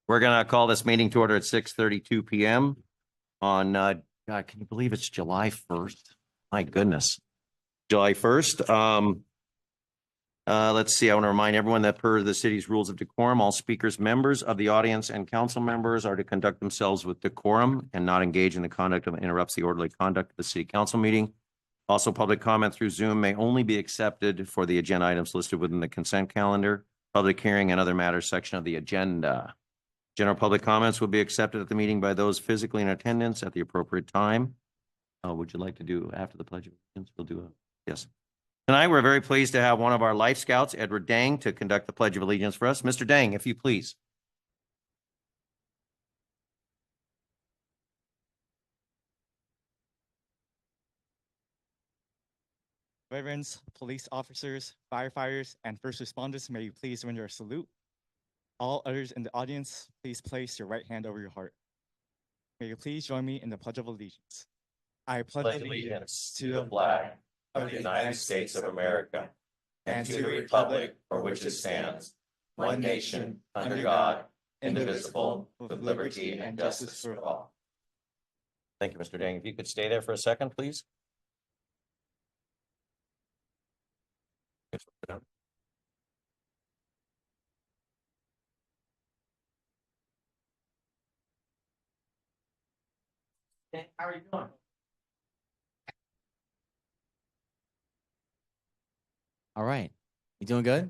We're going to call this meeting to order at 6:32 p.m. on, God, can you believe it's July 1st? My goodness. July 1st. Let's see. I want to remind everyone that per the city's rules of decorum, all speakers, members of the audience, and council members are to conduct themselves with decorum and not engage in the conduct that interrupts the orderly conduct of the city council meeting. Also, public comment through Zoom may only be accepted for the agenda items listed within the consent calendar, public hearing, and other matters section of the agenda. General public comments will be accepted at the meeting by those physically in attendance at the appropriate time. Would you like to do after the Pledge of Allegiance? We'll do yes. Tonight, we're very pleased to have one of our Life Scouts, Edward Dang, to conduct the Pledge of Allegiance for us. Mr. Dang, if you please. Veterans, police officers, firefighters, and first responders, may you please render a salute. All others in the audience, please place your right hand over your heart. May you please join me in the Pledge of Allegiance. I pledge allegiance to the flag of the United States of America and to the republic for which it stands, one nation, under God, indivisible, with liberty and justice for all. Thank you, Mr. Dang. If you could stay there for a second, please. How are you doing? All right. You doing good?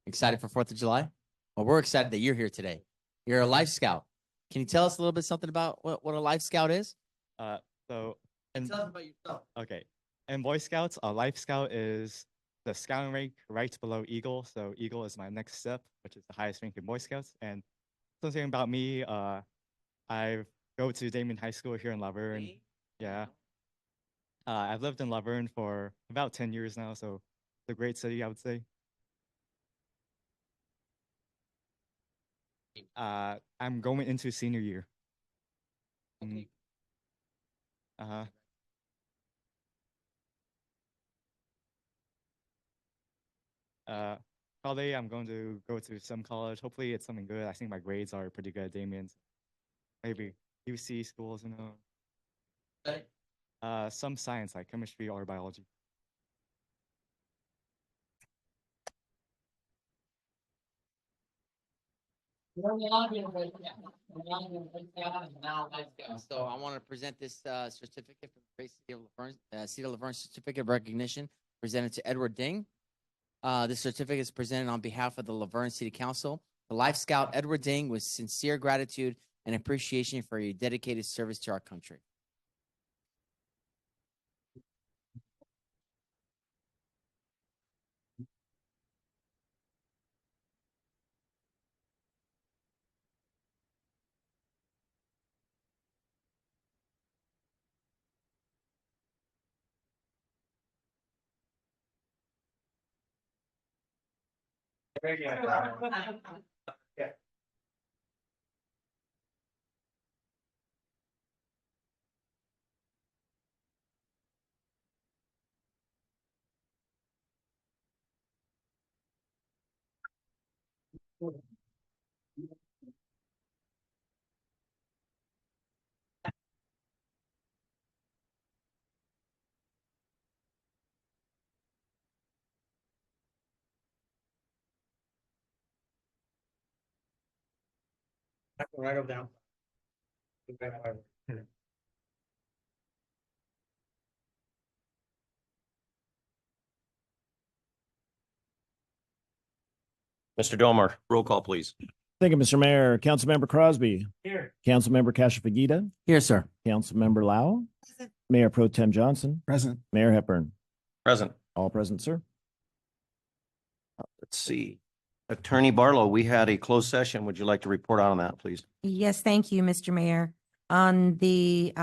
Excited for 4th of July? Well, we're excited that you're here today. You're a Life Scout. Can you tell us a little bit something about what a Life Scout is? And tell us about yourself. Okay. In Boy Scouts, a Life Scout is the scouting rank right below Eagle. So Eagle is my next step, which is the highest rank in Boy Scouts. And something about me, I go to Damien High School here in Laverne. Yeah. I've lived in Laverne for about 10 years now, so it's a great city, I would say. I'm going into senior year. Okay. Probably I'm going to go to some college. Hopefully it's something good. I think my grades are pretty good at Damien's. Maybe UC schools, you know. Okay. Some science like chemistry or biology. So I want to present this certificate from the great city of Laverne, certificate of recognition presented to Edward Ding. This certificate is presented on behalf of the Laverne City Council. The Life Scout Edward Ding with sincere gratitude and appreciation for your dedicated service to our country. I can write them down. Mr. Domer, roll call, please. Thank you, Mr. Mayor. Councilmember Crosby. Here. Councilmember Kashifagita. Here, sir. Councilmember Lau. Present. Mayor Pro Tem Johnson. Present. Mayor Hepburn. Present. All present, sir. Let's see. Attorney Barlow, we had a closed session. Would you like to report on that, please? Yes, thank you, Mr. Mayor. On the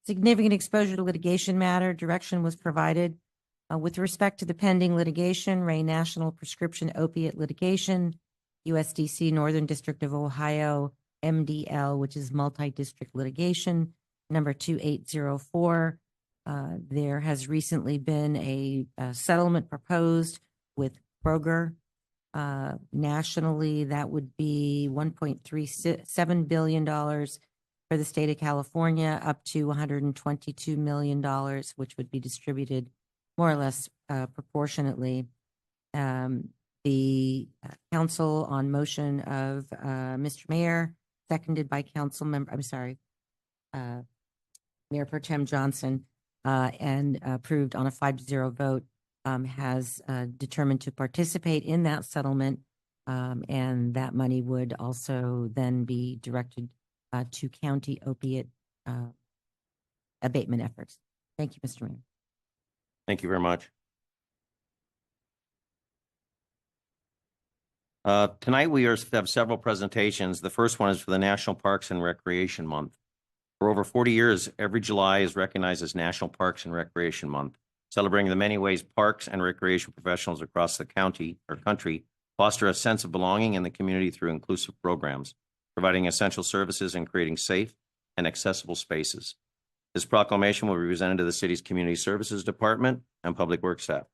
significant exposure to litigation matter, direction was provided with respect to the pending litigation, Ray National Prescription Opiate Litigation, USDC Northern District of Ohio, MDL, which is multi-district litigation, number 2804. There has recently been a settlement proposed with Kroger Nationally, that would be $1.37 billion for the state of California, up to $122 million, which would be distributed more or less proportionately. The council on motion of Mr. Mayor, seconded by Council Member, I'm sorry, Mayor Pro Tem Johnson, and approved on a 5-0 vote, has determined to participate in that settlement. And that money would also then be directed to county opiate abatement efforts. Thank you, Mr. Mayor. Thank you very much. Tonight, we have several presentations. The first one is for the National Parks and Recreation Month. For over 40 years, every July is recognized as National Parks and Recreation Month, celebrating the many ways parks and recreation professionals across the county or country foster a sense of belonging in the community through inclusive programs, providing essential services and creating safe and accessible spaces. This proclamation will be presented to the city's Community Services Department and Public Works staff.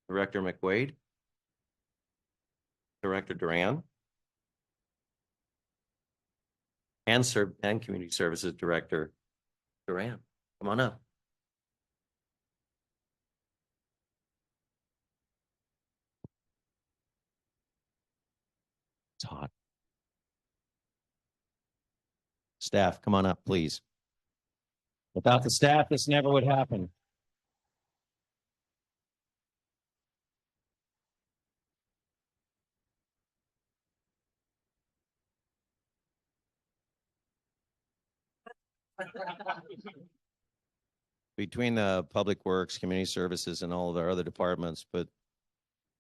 Director McWade, Director Duran, and Community Services Director Duran. Come on up. It's hot. Staff, come on up, please. Without the staff, this never would happen. Between the Public Works, Community Services, and all of our other departments, but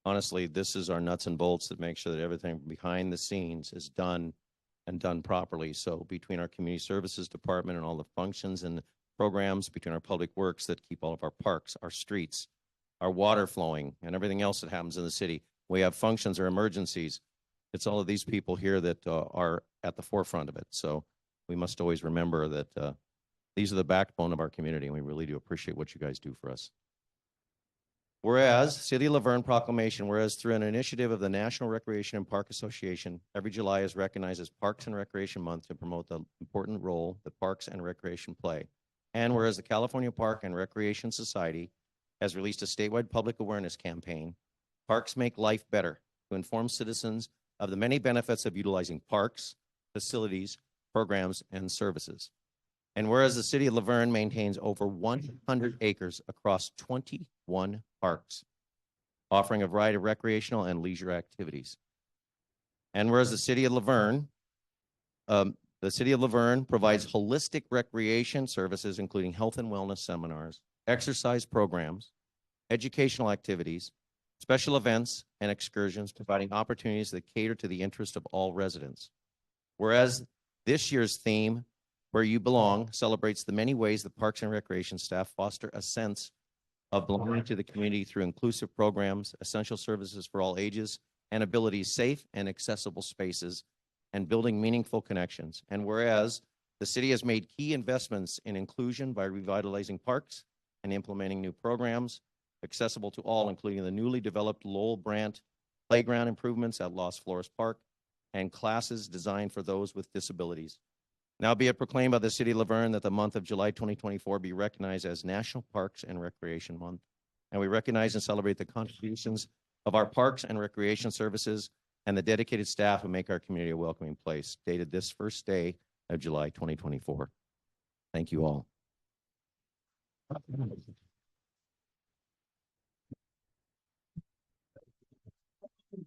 honestly, this is our nuts and bolts that make sure that everything behind the scenes is done and done properly. So between our Community Services Department and all the functions and programs, between our Public Works that keep all of our parks, our streets, our water flowing, and everything else that happens in the city, we have functions or emergencies. It's all of these people here that are at the forefront of it. So we must always remember that these are the backbone of our community, and we really do appreciate what you guys do for us. Whereas, City of Laverne proclamation, whereas through an initiative of the National Recreation and Park Association, every July is recognized as Parks and Recreation Month to promote the important role that parks and recreation play. And whereas the California Park and Recreation Society has released a statewide public awareness campaign, Parks Make Life Better, to inform citizens of the many benefits of utilizing parks, facilities, programs, and services. And whereas the City of Laverne maintains over 100 acres across 21 parks, offering a variety of recreational and leisure activities. And whereas the City of Laverne provides holistic recreation services, including health and wellness seminars, exercise programs, educational activities, special events, and excursions, providing opportunities that cater to the interest of all residents. Whereas this year's theme, Where You Belong, celebrates the many ways that Parks and Recreation staff foster a sense of belonging to the community through inclusive programs, essential services for all ages, and abilities, safe and accessible spaces, and building meaningful connections. And whereas the city has made key investments in inclusion by revitalizing parks and implementing new programs accessible to all, including the newly developed Lowell Brandt playground improvements at Los Flores Park and classes designed for those with disabilities. Now be it proclaimed by the City of Laverne that the month of July 2024 be recognized as National Parks and Recreation Month. And we recognize and celebrate the contributions of our parks and recreation services and the dedicated staff who make our community a welcoming place, dated this first day of July 2024. Thank you all.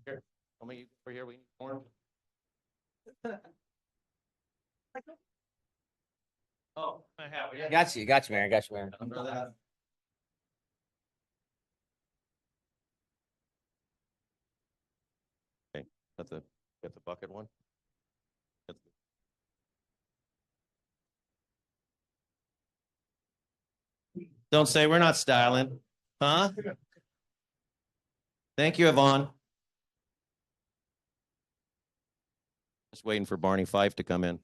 Here, how many over here? We need more. Oh, I have. Yeah. Got you, Mayor. Mayor. Under that. Okay, got the bucket one. Don't say we're not styling, huh? Thank you, Yvonne. Just waiting for Barney Fife to come in.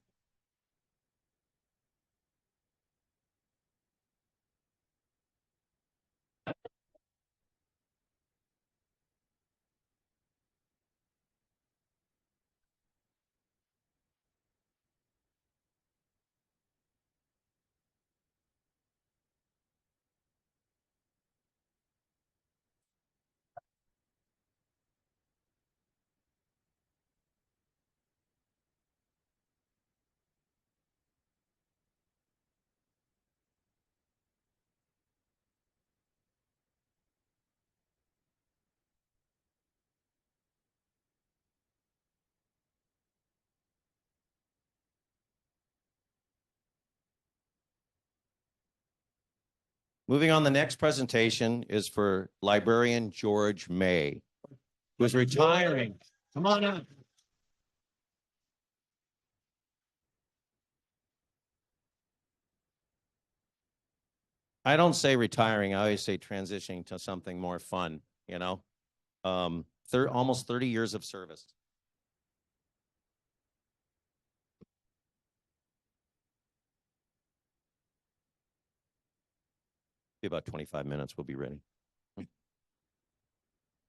Moving on, the next presentation is for librarian George May, who is retiring. Come on up. I don't say retiring, I always say transitioning to something more fun, you know? Almost 30 years of service. Be about 25 minutes, we'll be ready.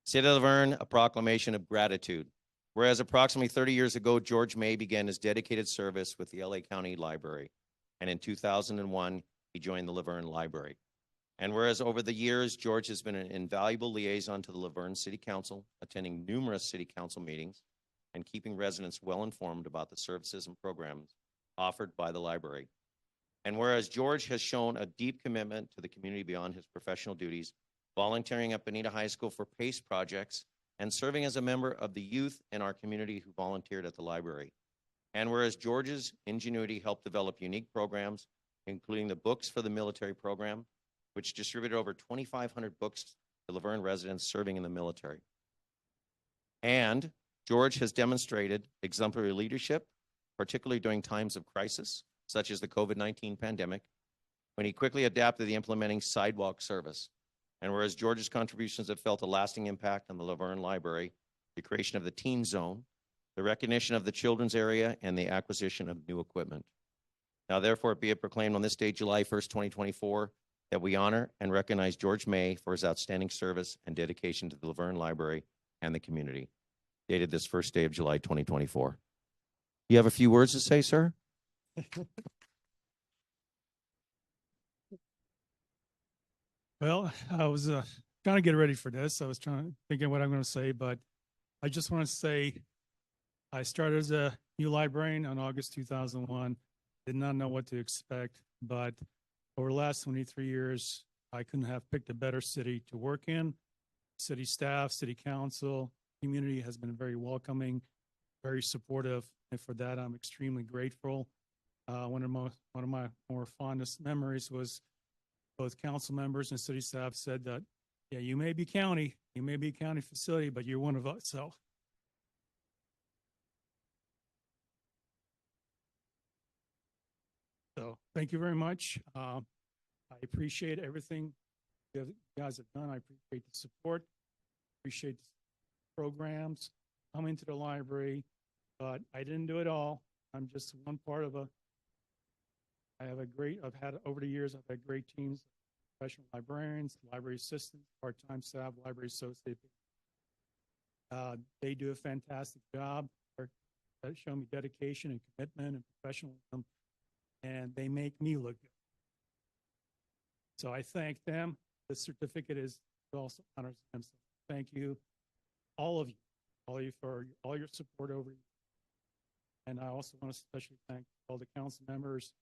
City of Laverne, a proclamation of gratitude. Whereas approximately 30 years ago, George May began his dedicated service with the LA County Library. And in 2001, he joined the Laverne Library. And whereas over the years, George has been an invaluable liaison to the Laverne City Council, attending numerous city council meetings and keeping residents well informed about the services and programs offered by the library. And whereas George has shown a deep commitment to the community beyond his professional duties, volunteering at Bonita High School for PACE projects and serving as a member of the youth in our community who volunteered at the library. And whereas George's ingenuity helped develop unique programs, including the Books for the Military program, which distributed over 2,500 books to Laverne residents serving in the military. And George has demonstrated exemplary leadership, particularly during times of crisis, such as the COVID-19 pandemic, when he quickly adapted to the implementing sidewalk service. And whereas George's contributions have felt a lasting impact on the Laverne Library, the creation of the Teen Zone, the recognition of the children's area, and the acquisition of new equipment. Now, therefore, be it proclaimed on this day, July 1st, 2024, that we honor and recognize George May for his outstanding service and dedication to the Laverne Library and the community. Dated this first day of July 2024. You have a few words to say, sir? Well, I was trying to get ready for this. I was thinking what I'm going to say, but I just want to say I started as a new librarian on August 2001. Did not know what to expect, but over the last 23 years, I couldn't have picked a better city to work in. City staff, city council, community has been very welcoming, very supportive, and for that, I'm extremely grateful. One of my more fondest memories was both council members and city staff said that, yeah, you may be a county facility, but you're one of us. So thank you very much. I appreciate everything you guys have done. I appreciate the support, appreciate the programs, coming to the library, but I didn't do it all. I'm just one part of I've had over the years, I've had great teams, professional librarians, library assistants, part-time staff, library associates. They do a fantastic job. They show me dedication and commitment and professionalism, and they make me look good. So I thank them. The certificate also honors them. So thank you, all of you for all your support over you. And I also want to especially thank all the council members,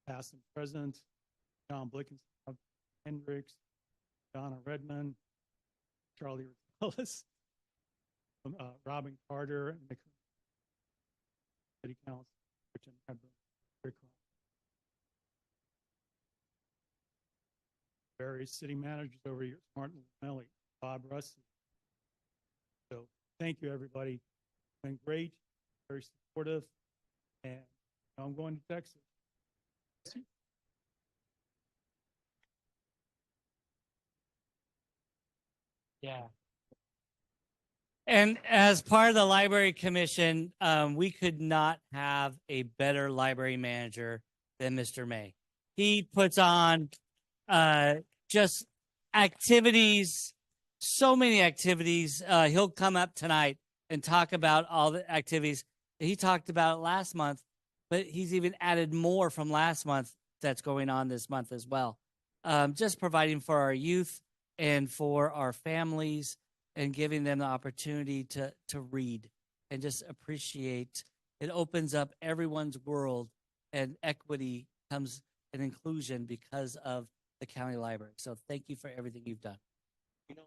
past and present, John Blickenstaff, Hendricks, Donna Redmond, Charlie Ellis, Robin Carter, and the city council, which I'm very various city managers over here, Martin Melly, Bob Russell. So thank you, everybody. It's been great, very supportive, and I'm going to Texas. Yeah. And as part of the library commission, we could not have a better library manager than Mr. May. He puts on just activities, so many activities. He'll come up tonight and talk about all the activities. He talked about last month, but he's even added more from last month that's going on this month as well. Just providing for our youth and for our families and giving them the opportunity to read and just appreciate. It opens up everyone's world, and equity comes and inclusion because of the county library. So thank you for everything you've done. You know,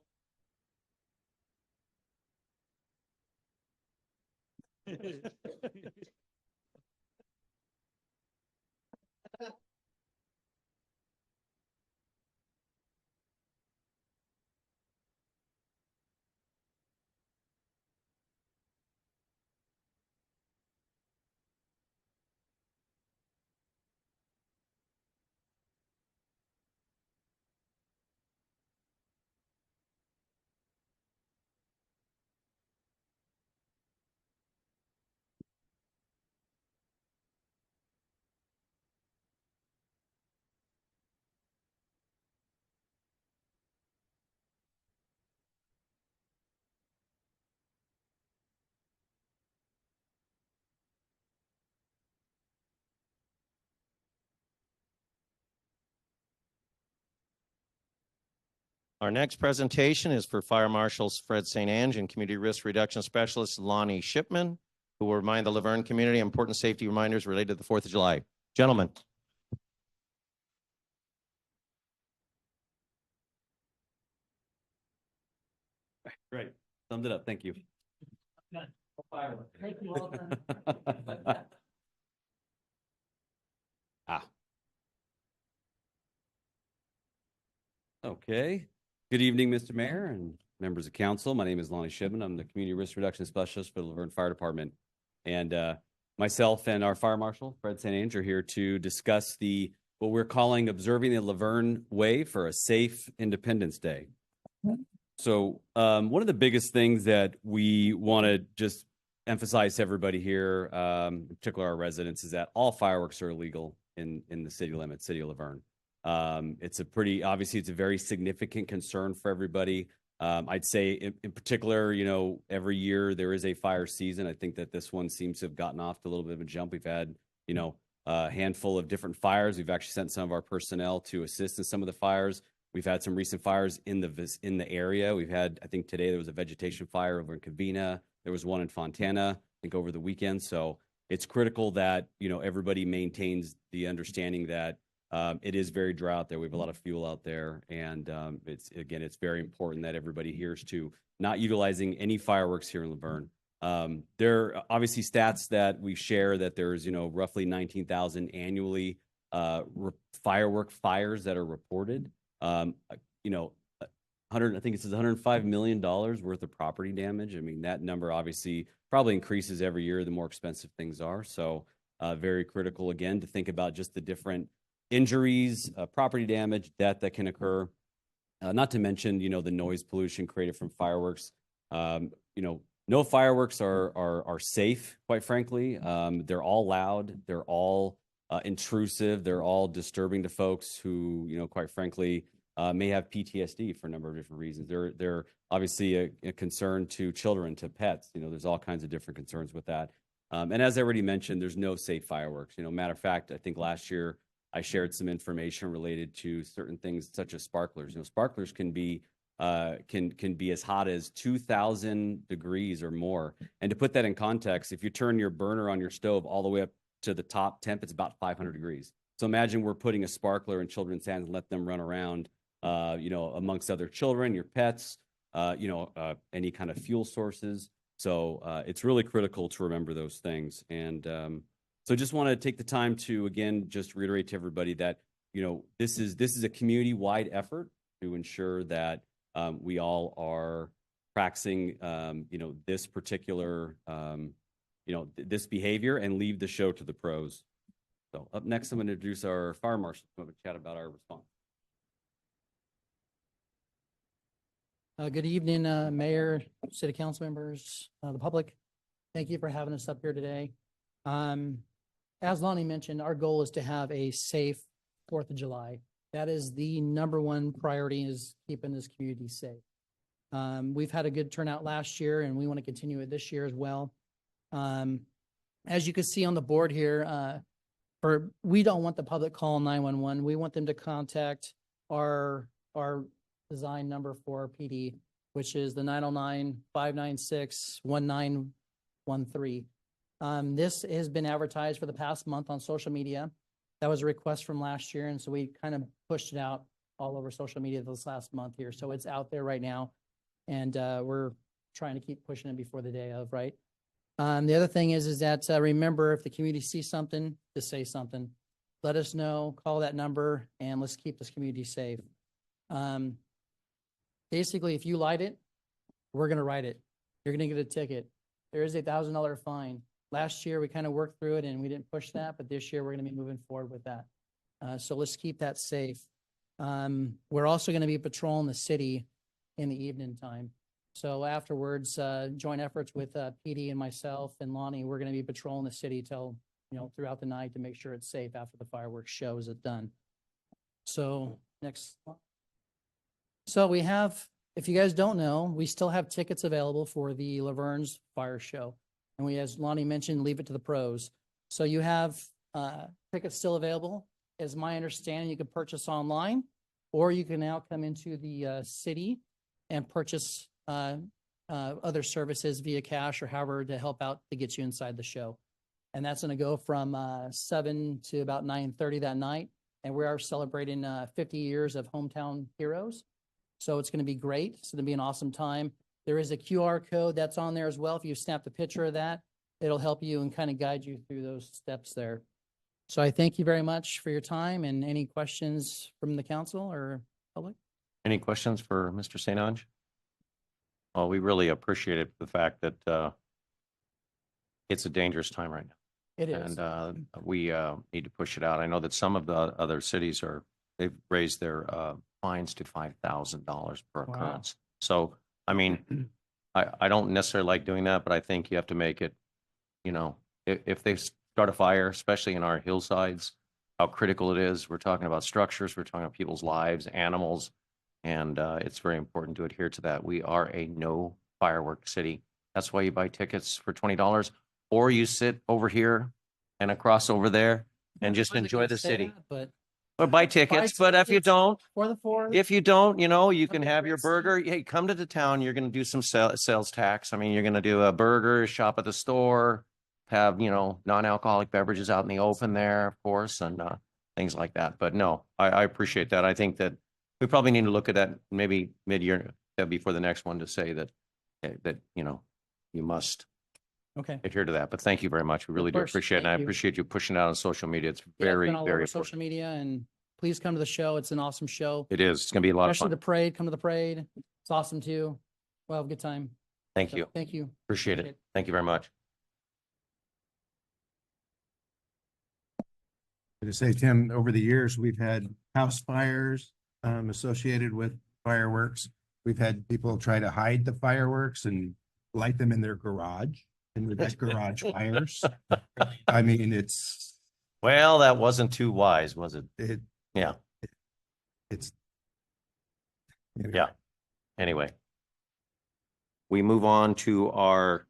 Our next presentation is for Fire Marshals Fred St. Ange and Community Risk Reduction Specialist Lonnie Shipman, who will remind the Laverne community important safety reminders related to the 4th of July. Gentlemen. Great. Summed it up. Thank you. Ah. Okay. Good evening, Mr. Mayor and members of council. My name is Lonnie Shipman. I'm the Community Risk Reduction Specialist for the Laverne Fire Department. And myself and our fire marshal, Fred St. Ange, are here to discuss what we're calling Observing the Laverne Way for a Safe Independence Day. So one of the biggest things that we want to just emphasize to everybody here, in particular our residents, is that all fireworks are illegal in the city limits, city of Laverne. Obviously it's a very significant concern for everybody. I'd say in particular, every year there is a fire season. I think that this one seems to have gotten off to a little bit of a jump. We've had, a handful of different fires. We've actually sent some of our personnel to assist in some of the fires. We've had some recent fires in the area. We've had, I think today there was a vegetation fire over in Covina. There was one in Fontana, I think over the weekend. So it's critical that, everybody maintains the understanding that it is very dry out there. We have a lot of fuel out there. And it's very important that everybody hears to not utilizing any fireworks here in Laverne. There are obviously stats that we share that there's, roughly 19,000 annually firework fires that are reported. I think it says $105 million worth of property damage. I mean, that number obviously probably increases every year the more expensive things are. So very critical, again, to think about just the different injuries, property damage, death that can occur. Not to mention, the noise pollution created from fireworks. No fireworks are safe, quite frankly. They're all loud. They're all intrusive. They're all disturbing to folks who, quite frankly, may have PTSD for a number of different reasons. They're obviously a concern to children, to pets. There's all kinds of different concerns with that. And as I already mentioned, there's no safe fireworks. Matter of fact, I think last year I shared some information related to certain things such as sparklers. Sparklers can be as hot as 2,000 degrees or more. And to put that in context, if you turn your burner on your stove all the way up to the top temp, it's about 500 degrees. So imagine we're putting a sparkler in children's hands and let them run around, amongst other children, your pets, any kind of fuel sources. So it's really critical to remember those things. And so just want to take the time to, again, just reiterate to everybody that, this is a community-wide effort to ensure that we all are practicing, this particular, this behavior and leave the show to the pros. So up next, I'm going to introduce our fire marshal to chat about our response. Good evening, Mayor, City Council members, the public. Thank you for having us up here today. As Lonnie mentioned, our goal is to have a safe 4th of July. That is the #1 priority, is keeping this community safe. We've had a good turnout last year and we want to continue it this year as well. As you can see on the board here, we don't want the public call 911. We want them to contact our design number for PD, which is the 909-596-1913. This has been advertised for the past month on social media. That was a request from last year, and so we kind of pushed it out all over social media this last month here. So it's out there right now, and we're trying to keep pushing it before the day of, right? The other thing is that remember, if the community sees something, just say something. Let us know, call that number, and let's keep this community safe. Basically, if you light it, we're going to write it. You're going to get a ticket. There is a $1,000 fine. Last year, we kind of worked through it and we didn't push that, but this year we're going to be moving forward with that. So let's keep that safe. We're also going to be patrolling the city in the evening time. So afterwards, joint efforts with PD and myself and Lonnie, we're going to be patrolling the city till, throughout the night to make sure it's safe after the fireworks show is done. So next. So we have, if you guys don't know, we still have tickets available for the Laverne's fire show. And we, as Lonnie mentioned, leave it to the pros. So you have tickets still available. As my understanding, you can purchase online or you can now come into the city and purchase other services via cash or however to help out to get you inside the show. And that's going to go from 7 to about 9:30 that night. And we are celebrating 50 years of Hometown Heroes. So it's going to be great. It's going to be an awesome time. There is a QR code that's on there as well. If you snap a picture of that, it'll help you and kind of guide you through those steps there. So I thank you very much for your time, and any questions from the council or public? Any questions for Mr. St. Ange? Well, we really appreciate it, the fact that it's a dangerous time right now. It is. And we need to push it out. I know that some of the other cities they've raised their fines to $5,000 per Wow. occurrence. So, I mean, I don't necessarily like doing that, but I think you have to make it, if they start a fire, especially in our hillsides, how critical it is. We're talking about structures, we're talking about people's lives, animals, and it's very important to adhere to that. We are a no fireworks city. That's why you buy tickets for $20, or you sit over here and across over there and just Wasn't enjoy gonna the say city. that, But Or buy tickets, but if you tickets. don't, for the 4th. you can Okay, have your great. burger. Hey, come to the town. You're going to do some sales tax. I mean, you're going to do a burger, shop at the store, have, non-alcoholic beverages out in the open there, of course, and things like that. But no, I appreciate that. I think that we probably need to look at that maybe mid-year before the next one to say that, you must Okay. adhere to that. But thank you very much. We really do course. appreciate it. And I Thank you. appreciate you pushing it out on social media. It's Yeah, it's very, been all very over important. social media, and please come to the show. It's an awesome show. It is. It's going to be a lot of Especially fun. the parade. Come to the parade. It's awesome too. We'll have a good time. Thank So, you. Thank you. Appreciate it. Thank you very much. To say, Tim, over the years, we've had house fires associated with fireworks. We've had people try to hide the fireworks and light them in their garage, and we've had garage fires. I mean, Well, that wasn't too wise, was it? Yeah. It's. Yeah. Anyway. We move on to our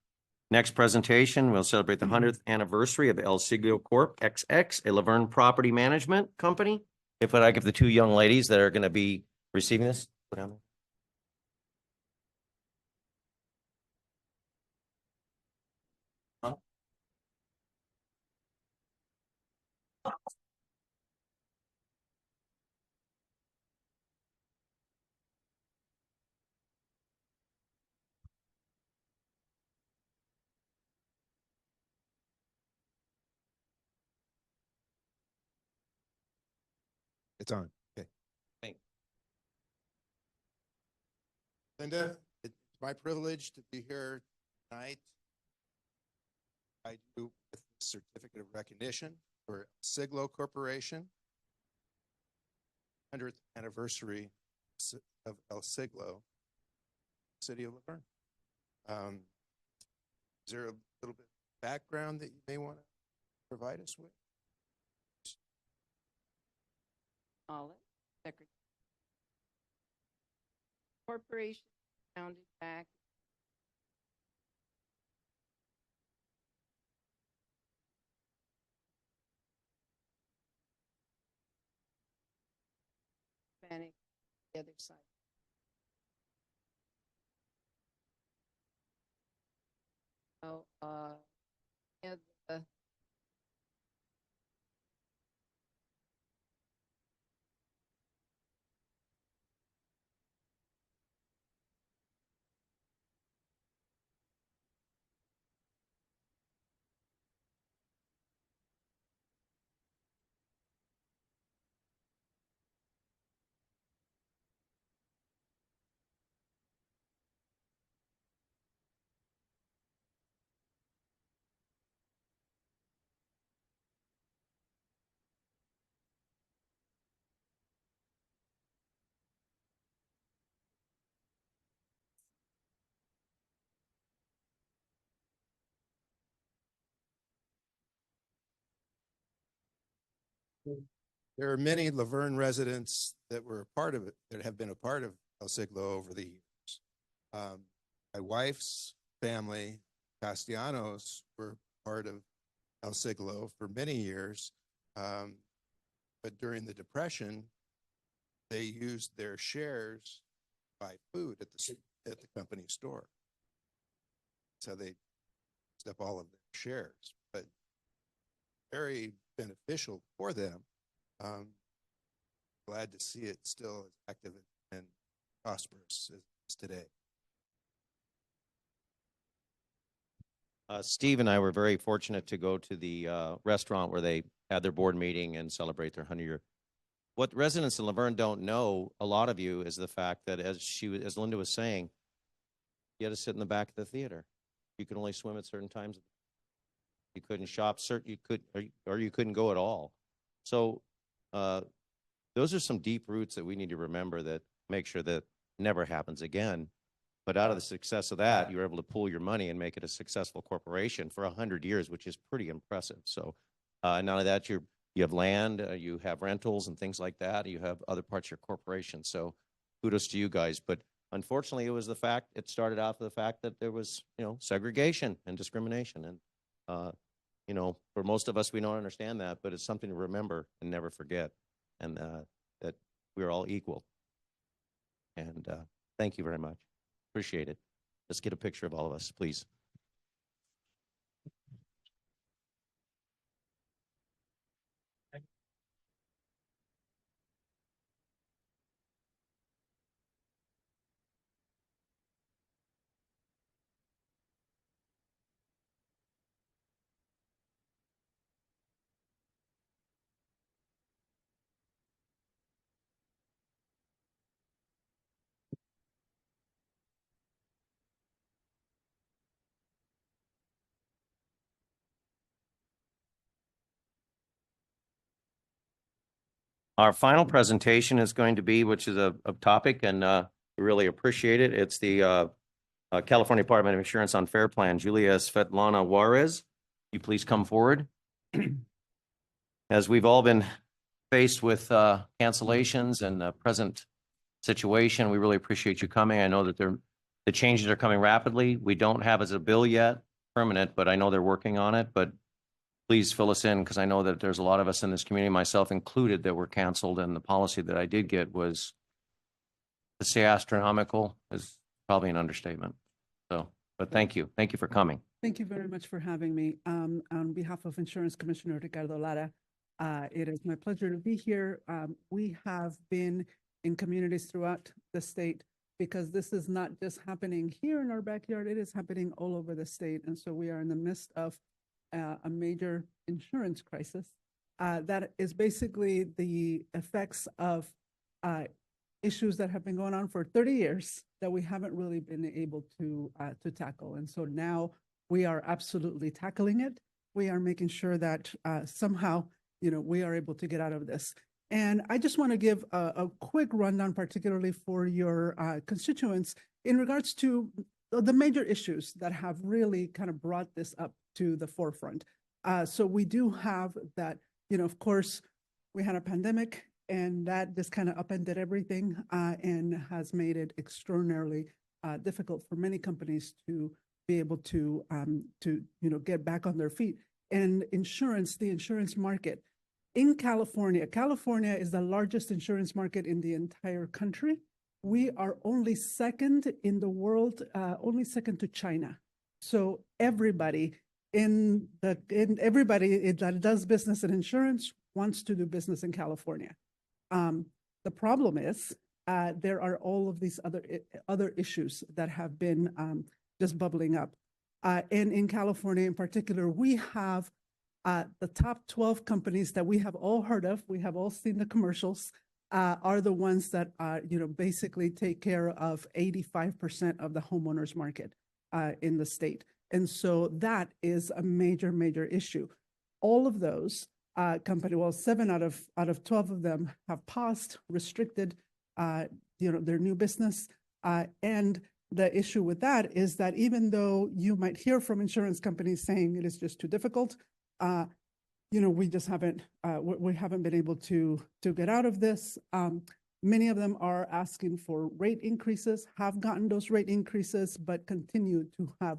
next presentation. We'll celebrate the 100th anniversary of El Siglo Corp. XX, a Laverne property management company. If I give the two young ladies that are going to be receiving this, put down there. It's on. Okay. Thanks. Linda, it's my privilege to be here tonight. I do with the certificate of recognition for Siglo Corporation, 100th anniversary of El Siglo, city of Laverne. Is there a little bit of background that you may want to provide us with? Olive, Secretary. Corporation founded back Hispanic, the other side. So, yeah, There are many Laverne residents that were a part of it, that have been a part of El Siglo over the years. My wife's family, Castellanos, were part of El Siglo for many years. But during the Depression, they used their shares to buy food at at the company store. So they used up all of their shares, but very beneficial for them. Glad to see it still as active and prosperous as it is today. Steve and I were very fortunate to go to the restaurant where they had their board meeting and celebrate their 100-year. What residents of Laverne don't know, a lot of you, is the fact that as Linda was saying, you had to sit in the back of the theater. You could only swim at certain times. You couldn't shop, or you couldn't go at all. So those are some deep roots that we need to remember that make sure that never happens again. But out of the success of that, you were able to pool your money and make it a successful corporation for 100 years, which is pretty impressive. So not only that, you have land, you have rentals and things like that. You have other parts of your corporation. So kudos to you guys. But unfortunately, it started out with the fact that there was, segregation and discrimination. And, for most of us, we don't understand that, but it's something to remember and never forget. And that we're all equal. And thank you very much. Appreciate it. Let's get a picture of all of us, please. Our final presentation is going to be, which is a topic, and we really appreciate it. It's the California Department of Insurance on Fair Plan. Julia Svetlana Juarez, you please come forward. As we've all been faced with cancellations and the present situation, we really appreciate you coming. I know that the changes are coming rapidly. We don't have as a bill yet permanent, but I know they're working on it. But please fill us in, because I know that there's a lot of us in this community, myself included, that were canceled. And the policy that I did get was, to say astronomical is probably an understatement. So, but thank you. Thank you for coming. Thank you very much for having me. On behalf of Insurance Commissioner Ricardo Lara, it is my pleasure to be here. We have been in communities throughout the state, because this is not just happening here in our backyard, it is happening all over the state. And so we are in the midst of a major insurance crisis that is basically the effects of issues that have been going on for 30 years that we haven't really been able to tackle. And so now we are absolutely tackling it. We are making sure that somehow, we are able to get out of this. And I just want to give a quick rundown, particularly for your constituents, in regards to the major issues that have really kind of brought this up to the forefront. So we do have that, of course, we had a pandemic, and that just kind of upended everything and has made it extraordinarily difficult for many companies to be able to get back on their feet. And the insurance market in California is the largest insurance market in the entire country. We are only second in the world, only second to China. So everybody that does business in insurance wants to do business in California. The problem is there are all of these other issues that have been just bubbling up. And in California in particular, we have the top 12 companies that we have all heard of, we have all seen the commercials, are the ones that basically take care of 85% of the homeowners market in the state. And so that is a major, major issue. All of those companies, well, 7 out of 12 of them have paused, restricted, their new business. And the issue with that is that even though you might hear from insurance companies saying it is just too difficult, we just haven't, we haven't been able to get out of this. Many of them are asking for rate increases, have gotten those rate increases, but continue to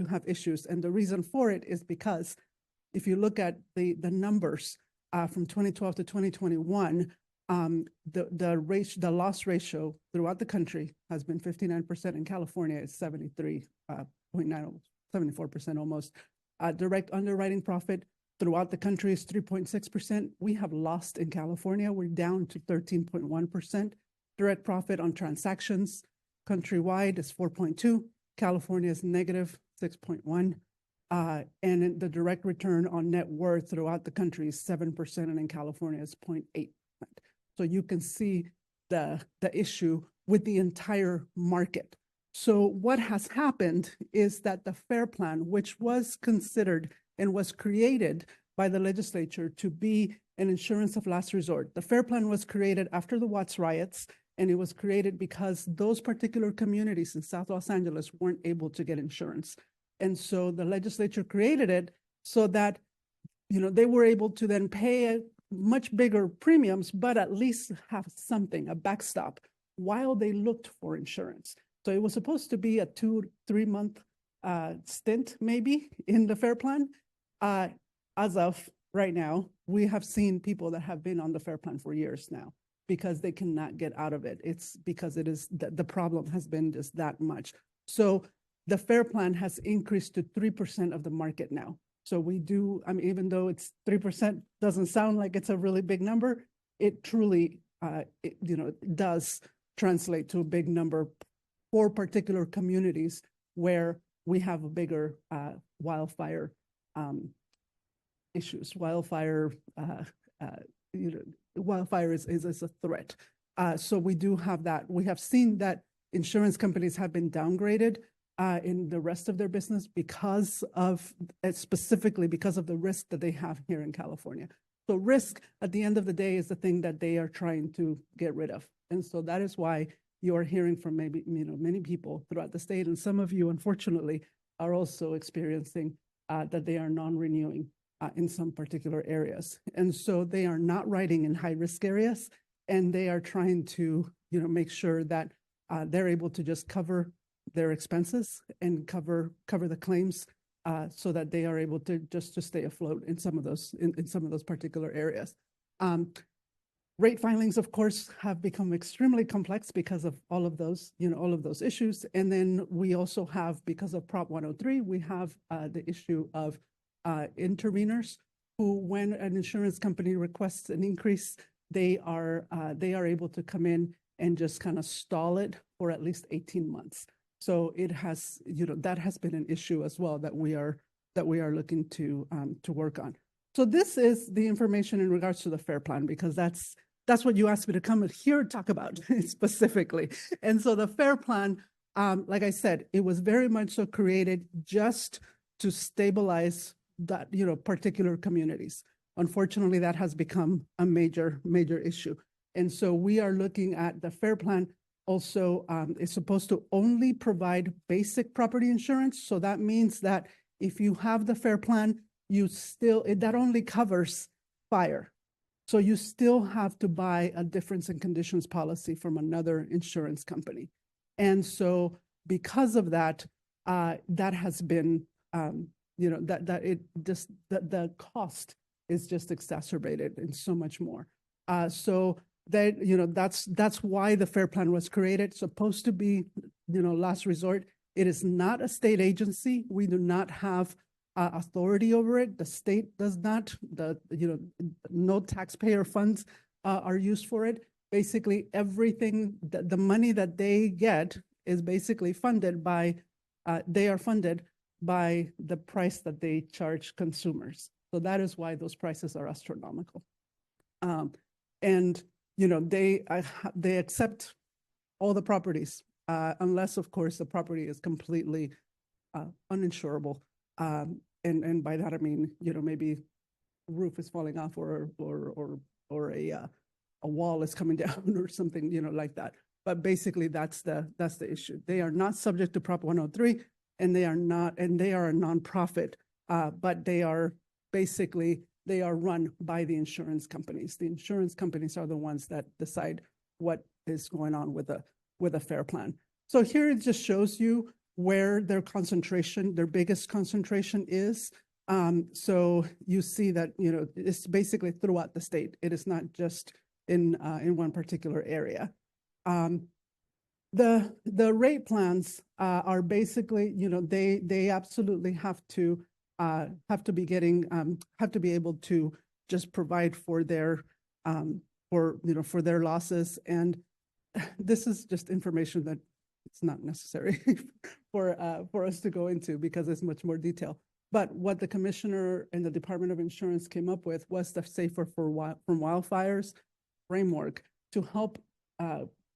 have issues. And the reason for it is because if you look at the numbers from 2012 to 2021, the loss ratio throughout the country has been 59%. In California, it's 73.9, 74% almost. Direct underwriting profit throughout the country is 3.6%. We have lost in California. We're down to 13.1%. Direct profit on transactions countrywide is 4.2. California is negative 6.1. And the direct return on net worth throughout the country is 7%, and in California is 0.8%. So you can see the issue with the entire market. So what has happened is that the FAIR Plan, which was considered and was created by the legislature to be an insurance of last resort. The FAIR Plan was created after the Watts riots, and it was created because those particular communities in South Los Angeles weren't able to get insurance. And so the legislature created it so that, they were able to then pay much bigger premiums, but at least have something, a backstop, while they looked for insurance. So it was supposed to be a 2-3 month stint, maybe, in the FAIR Plan. As of right now, we have seen people that have been on the FAIR Plan for years now because they cannot get out of it. It's because it is the problem has been just that much. So the FAIR Plan has increased to 3% of the market now. So we do, even though it's 3%, doesn't sound like it's a really big number, it truly, does translate to a big number for particular communities where we have a bigger wildfire issues. Wildfire is a threat. So we do have that. We have seen that insurance companies have been downgraded in the rest of their business specifically because of the risk that they have here in California. So risk at the end of the day is the thing that they are trying to get rid of. And so that is why you are hearing from many people throughout the state. And some of you, unfortunately, are also experiencing that they are non-renewing in some particular areas. And so they are not writing in high risk areas, and they are trying to, make sure that they're able to just cover their expenses and cover the claims so that they are able to just stay afloat in some of those particular areas. Rate filings, of course, have become extremely complex because of all of those issues. And then we also have, because of Prop 103, we have the issue of interveners who, when an insurance company requests an increase, they are able to come in and just kind of stall it for at least 18 months. So it has, that has been an issue as well that we are looking to work on. So this is the information in regards to the FAIR Plan, because that's what you asked me to come here and talk about specifically. And so the FAIR Plan, like I said, it was very much so created just to stabilize that, particular communities. Unfortunately, that has become a major issue. And so we are looking at the FAIR Plan also is supposed to only provide basic property insurance. So that means that if you have the FAIR Plan, that only covers fire. So you still have to buy a difference in conditions policy from another insurance company. And so because of that, that has been, the cost is just exacerbated and so much more. So that, that's why the FAIR Plan was created. It's supposed to be, last resort. It is not a state agency. We do not have authority over it. The state does not. No taxpayer funds are used for it. Basically, everything, the money that they get is basically funded by, they are funded by the price that they charge consumers. So that is why those prices are astronomical. And they accept all the properties, unless, of course, the property is completely uninsurable. And by that I mean, maybe roof is falling off or a wall is coming down or something, like that. But basically, that's the issue. They are not subject to Prop 103, and they are a nonprofit, but they are run by the insurance companies. The insurance companies are the ones that decide what is going on with a FAIR Plan. So here it just shows you where their biggest concentration is. So you see that, it's basically throughout the state. It is not just in one particular area. The rate plans are basically, they absolutely have to be getting have to be able to just provide for their for their losses. And this is just information that it's not necessary for us to go into because it's much more detail. But what the commissioner and the Department of Insurance came up with was the Safer from Wildfires framework to help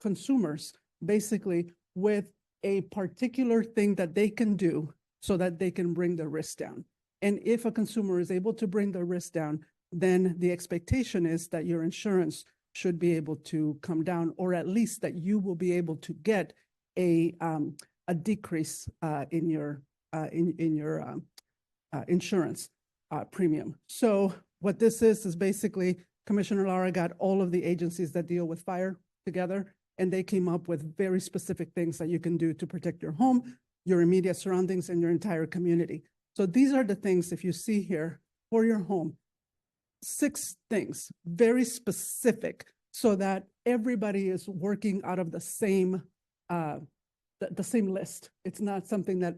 consumers basically with a particular thing that they can do so that they can bring the risk down. And if a consumer is able to bring the risk down, then the expectation is that your insurance should be able to come down, or at least that you will be able to get a decrease in your insurance premium. So what this is basically Commissioner Lara got all of the agencies that deal with fire together, and they came up with very specific things that you can do to protect your home, your immediate surroundings, and your entire community. So these are the things, if you see here, for your home, 6 things, very specific, so that everybody is working out of the same list. It's not something that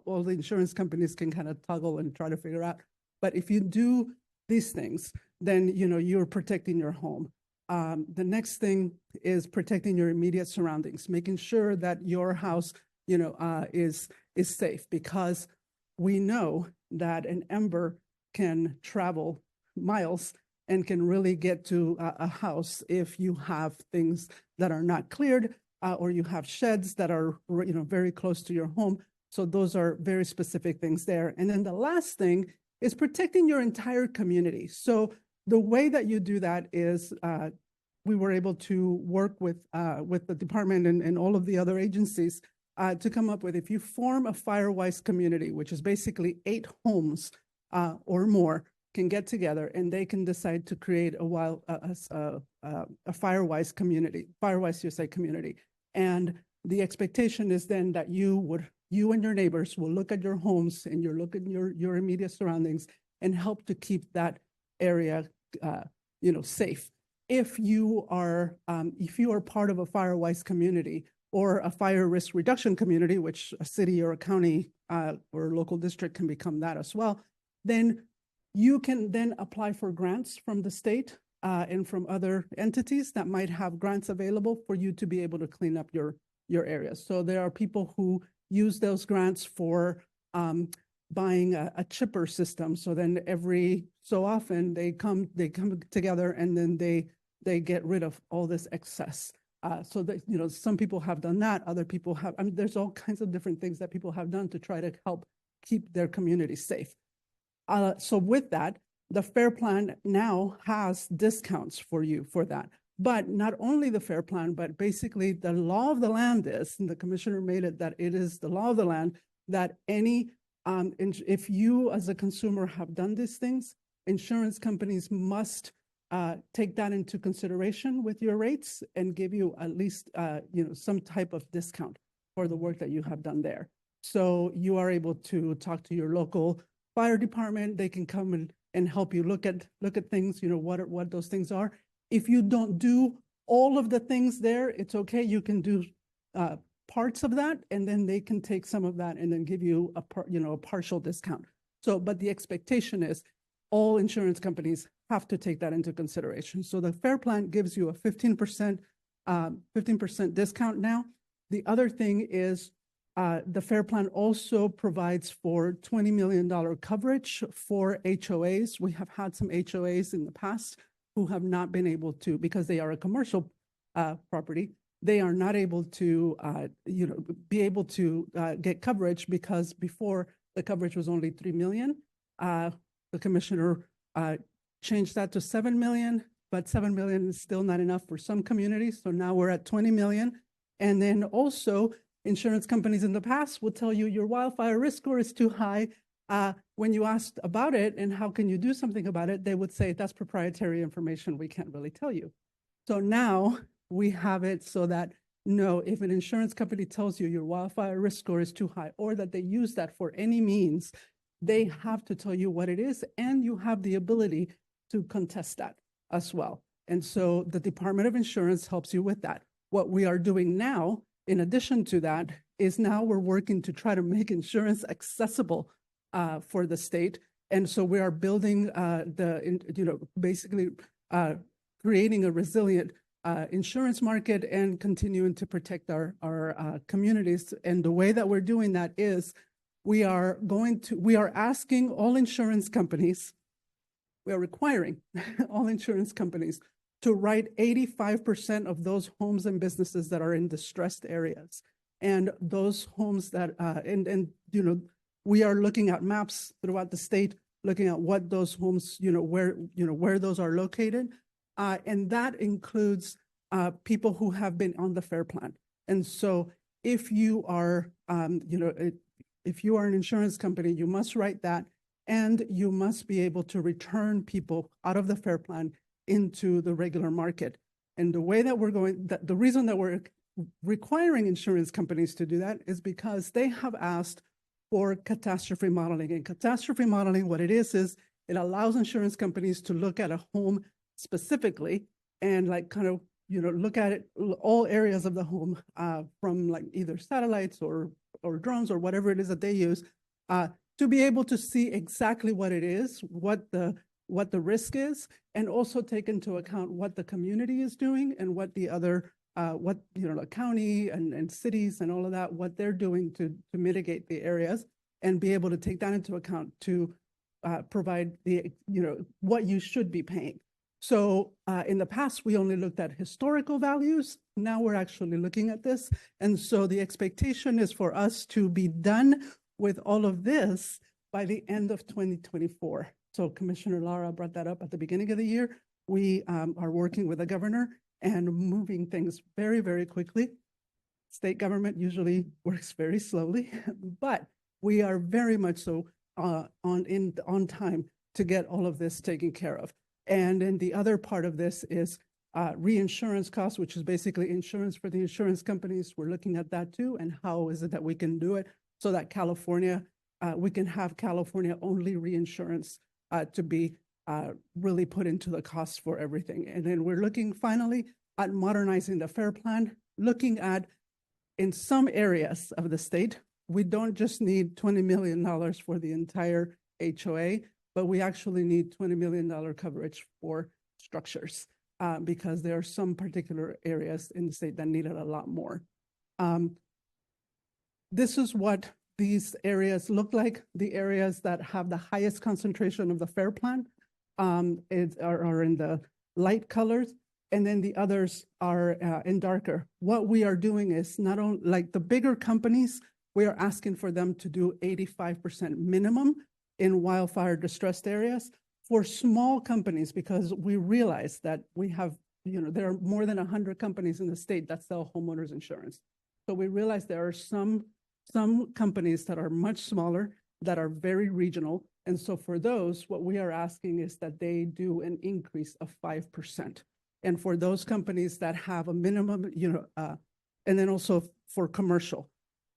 all the insurance companies can kind of toggle and try to figure out. But if you do these things, then you're protecting your home. The next thing is protecting your immediate surroundings, making sure that your house, is safe, because we know that an ember can travel miles and can really get to a house if you have things that are not cleared or you have sheds that are, very close to your home. So those are very specific things there. And then the last thing is protecting your entire community. So the way that you do that is we were able to work with the department and all of the other agencies to come up with, if you form a fire-wise community, which is basically 8 homes or more, can get together and they can decide to create a fire-wise community, fire-wise USA community. And the expectation is then that you and your neighbors will look at your homes and you look at your immediate surroundings and help to keep that area, safe. If you are part of a fire-wise community or a fire risk reduction community, which a city or a county or local district can become that as well, then you can then apply for grants from the state and from other entities that might have grants available for you to be able to clean up your area. So there are people who use those grants for buying a chipper system. So then every so often they come together and then they get rid of all this excess. So that, some people have done that, other people have, there's all kinds of different things that people have done to try to help keep their community safe. So with that, the FAIR Plan now has discounts for you for that. But not only the FAIR Plan, but basically the law of the land is, and the commissioner made it that it is the law of the land that if you as a consumer have done these things, insurance companies must take that into consideration with your rates and give you at least some type of discount for the work that you have done there. So you are able to talk to your local fire department. They can come and help you look at things, what those things are. If you don't do all of the things there, it's okay. You can do parts of that, and then they can take some of that and then give you a partial discount. So, but the expectation is all insurance companies have to take that into consideration. So the FAIR Plan gives you a 15% discount now. The other thing is the FAIR Plan also provides for $20 million coverage for HOAs. We have had some HOAs in the past who have not been able to, because they are a commercial property, they are not able to, be able to get coverage, because before the coverage was only $3 million. The commissioner changed that to $7 million, but $7 million is still not enough for some communities. So now we're at $20 million. And then also insurance companies in the past will tell you your wildfire risk score is too high. When you asked about it and how can you do something about it, they would say that's proprietary information. We can't really tell you. So now we have it so that no, if an insurance company tells you your wildfire risk score is too high, or that they use that for any means, they have to tell you what it is, and you have the ability to contest that as well. And so the Department of Insurance helps you with that. What we are doing now, in addition to that, is now we're working to try to make insurance accessible for the state. And so we are building basically creating a resilient insurance market and continuing to protect our communities. And the way that we're doing that is we are asking all insurance companies, we are requiring all insurance companies to write 85% of those homes and businesses that are in distressed areas. And those homes that, we are looking at maps throughout the state, looking at what those homes, where those are located. And that includes people who have been on the FAIR Plan. And so if you are, if you are an insurance company, you must write that, and you must be able to return people out of the FAIR Plan into the regular market. And the way that we're going, the reason that we're requiring insurance companies to do that is because they have asked for catastrophe modeling. And catastrophe modeling, what it is it allows insurance companies to look at a home specifically and look at it, all areas of the home from like either satellites or drones or whatever it is that they use to be able to see exactly what it is, what the risk is, and also take into account what the community is doing and what the other the county and cities and all of that, what they're doing to mitigate the areas, and be able to take that into account to provide the, what you should be paying. So in the past, we only looked at historical values. Now we're actually looking at this. And so the expectation is for us to be done with all of this by the end of 2024. So Commissioner Lara brought that up at the beginning of the year. We are working with the governor and moving things very, very quickly. State government usually works very slowly, but we are very much so on time to get all of this taken care of. And then the other part of this is reinsurance costs, which is basically insurance for the insurance companies. We're looking at that too, and how is it that we can do it so that California, we can have California only reinsurance to be really put into the costs for everything. And then we're looking finally at modernizing the FAIR Plan, looking at in some areas of the state, we don't just need $20 million for the entire HOA, but we actually need $20 million coverage for structures because there are some particular areas in the state that need it a lot more. This is what these areas look like. The areas that have the highest concentration of the FAIR Plan are in the light colors, and then the others are in darker. What we are doing is not only like the bigger companies, we are asking for them to do 85% minimum in wildfire distressed areas. For small companies, because we realize that we have, there are more than 100 companies in the state that sell homeowners insurance. So we realize there are some companies that are much smaller, that are very regional. And so for those, what we are asking is that they do an increase of 5%. And for those companies that have a minimum, and then also for commercial,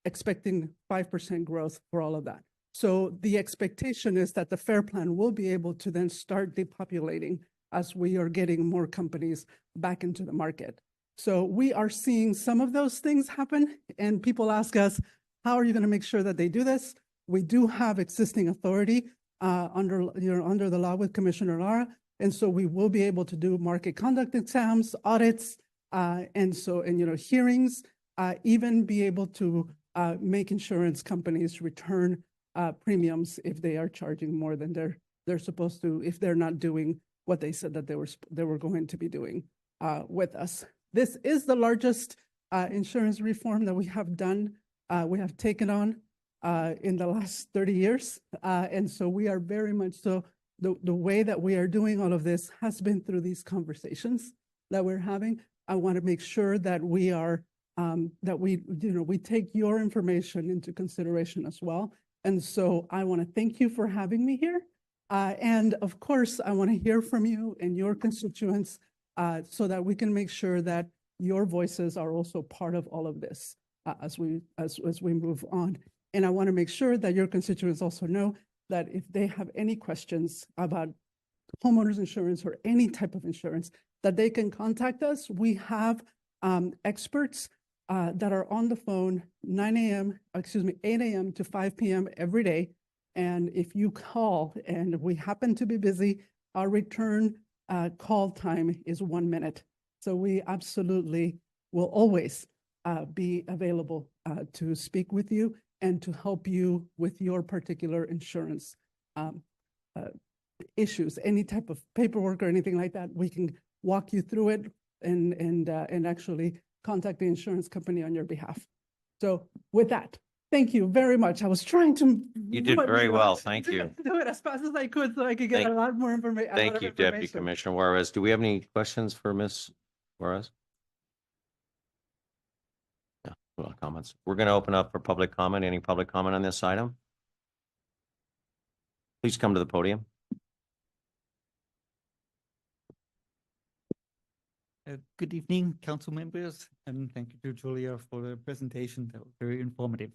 expecting 5% growth for all of that. So the expectation is that the FAIR Plan will be able to then start depopulating as we are getting more companies back into the market. So we are seeing some of those things happen, and people ask us, how are you going to make sure that they do this? We do have existing authority under the law with Commissioner Lara, and so we will be able to do market conduct exams, audits, and hearings, even be able to make insurance companies return premiums if they are charging more than they're supposed to, if they're not doing what they said that they were going to be doing with us. This is the largest insurance reform that we have done. We have taken on in the last 30 years. And so we are very much so, the way that we are doing all of this has been through these conversations that we're having. I want to make sure that we are, that we take your information into consideration as well. And so I want to thank you for having me here. And of course, I want to hear from you and your constituents so that we can make sure that your voices are also part of all of this as we move on. And I want to make sure that your constituents also know that if they have any questions about homeowners insurance or any type of insurance, that they can contact us. We have experts that are on the phone 8 a.m. to 5 p.m. every day. And if you call and we happen to be busy, our return call time is 1 minute. So we absolutely will always be available to speak with you and to help you with your particular insurance issues, any type of paperwork or anything like that. We can walk you through it and actually contact the insurance company on your behalf. So with that, thank you very much. I was trying to. You did very well. Thank you. Do it as fast as I could so I could get Thank- a lot more information. Thank you, Deputy Commissioner Juarez. Do we have any questions for Ms. Juarez? Yeah, well, comments. We're going to open up for public comment. Any public comment on this item? Please come to the podium. Good evening, council members, and thank you to Julia for the presentation. That was very informative.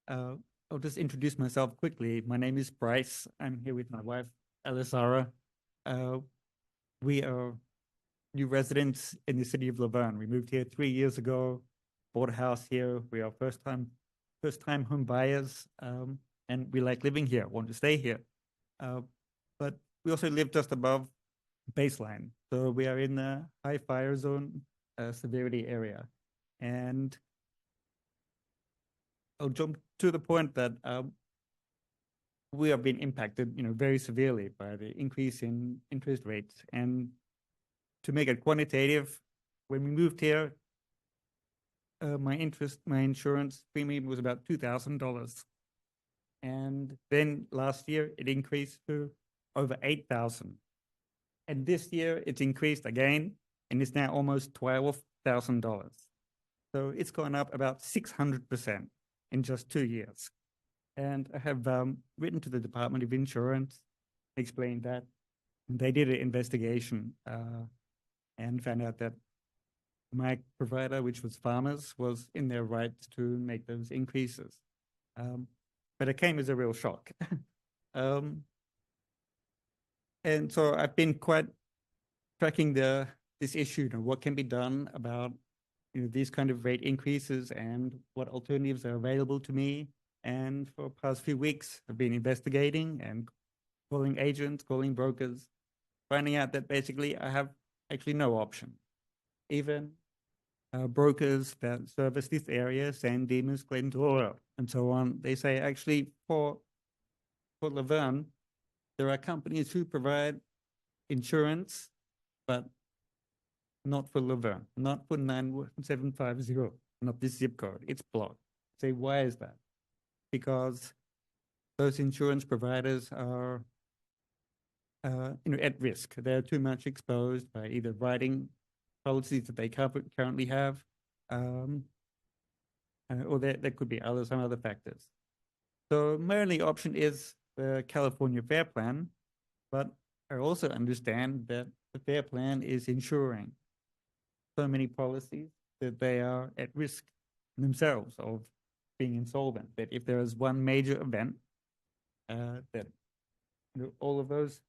I'll just introduce myself quickly. My name is Bryce. I'm here with my wife, Elisara. We are new residents in the city of Laverne. We moved here 3 years ago, bought a house here. We are first time home buyers, and we like living here, want to stay here. But we also live just above baseline. So we are in the high fire zone severity area. And I'll jump to the point that we have been impacted, very severely by the increase in interest rates. And to make it quantitative, when we moved here, my insurance premium was about $2,000. And then last year it increased to over $8,000. And this year it's increased again, and it's now almost $12,000. So it's gone up about 600% in just 2 years. And I have written to the Department of Insurance, explained that. They did an investigation and found out that my provider, which was Farmers, was in their rights to make those increases. But it came as a real shock. And so I've been quite tracking this issue, what can be done about these kind of rate increases and what alternatives are available to me. And for the past few weeks, I've been investigating and calling agents, calling brokers, finding out that basically I have actually no option. Even brokers that service this area, San Dimas, Glendora, and so on, they say actually for Laverne, there are companies who provide insurance, but not for Laverne, not for 91750, not this zip code. It's blocked. Say, why is that? Because those insurance providers are, at risk. They're too much exposed by either writing policies that they currently have, or there could be some other factors. So my only option is the California Fair Plan, but I also understand that the Fair Plan is insuring so many policies that they are at risk themselves of being insolvent. That if there is one major event, that all of those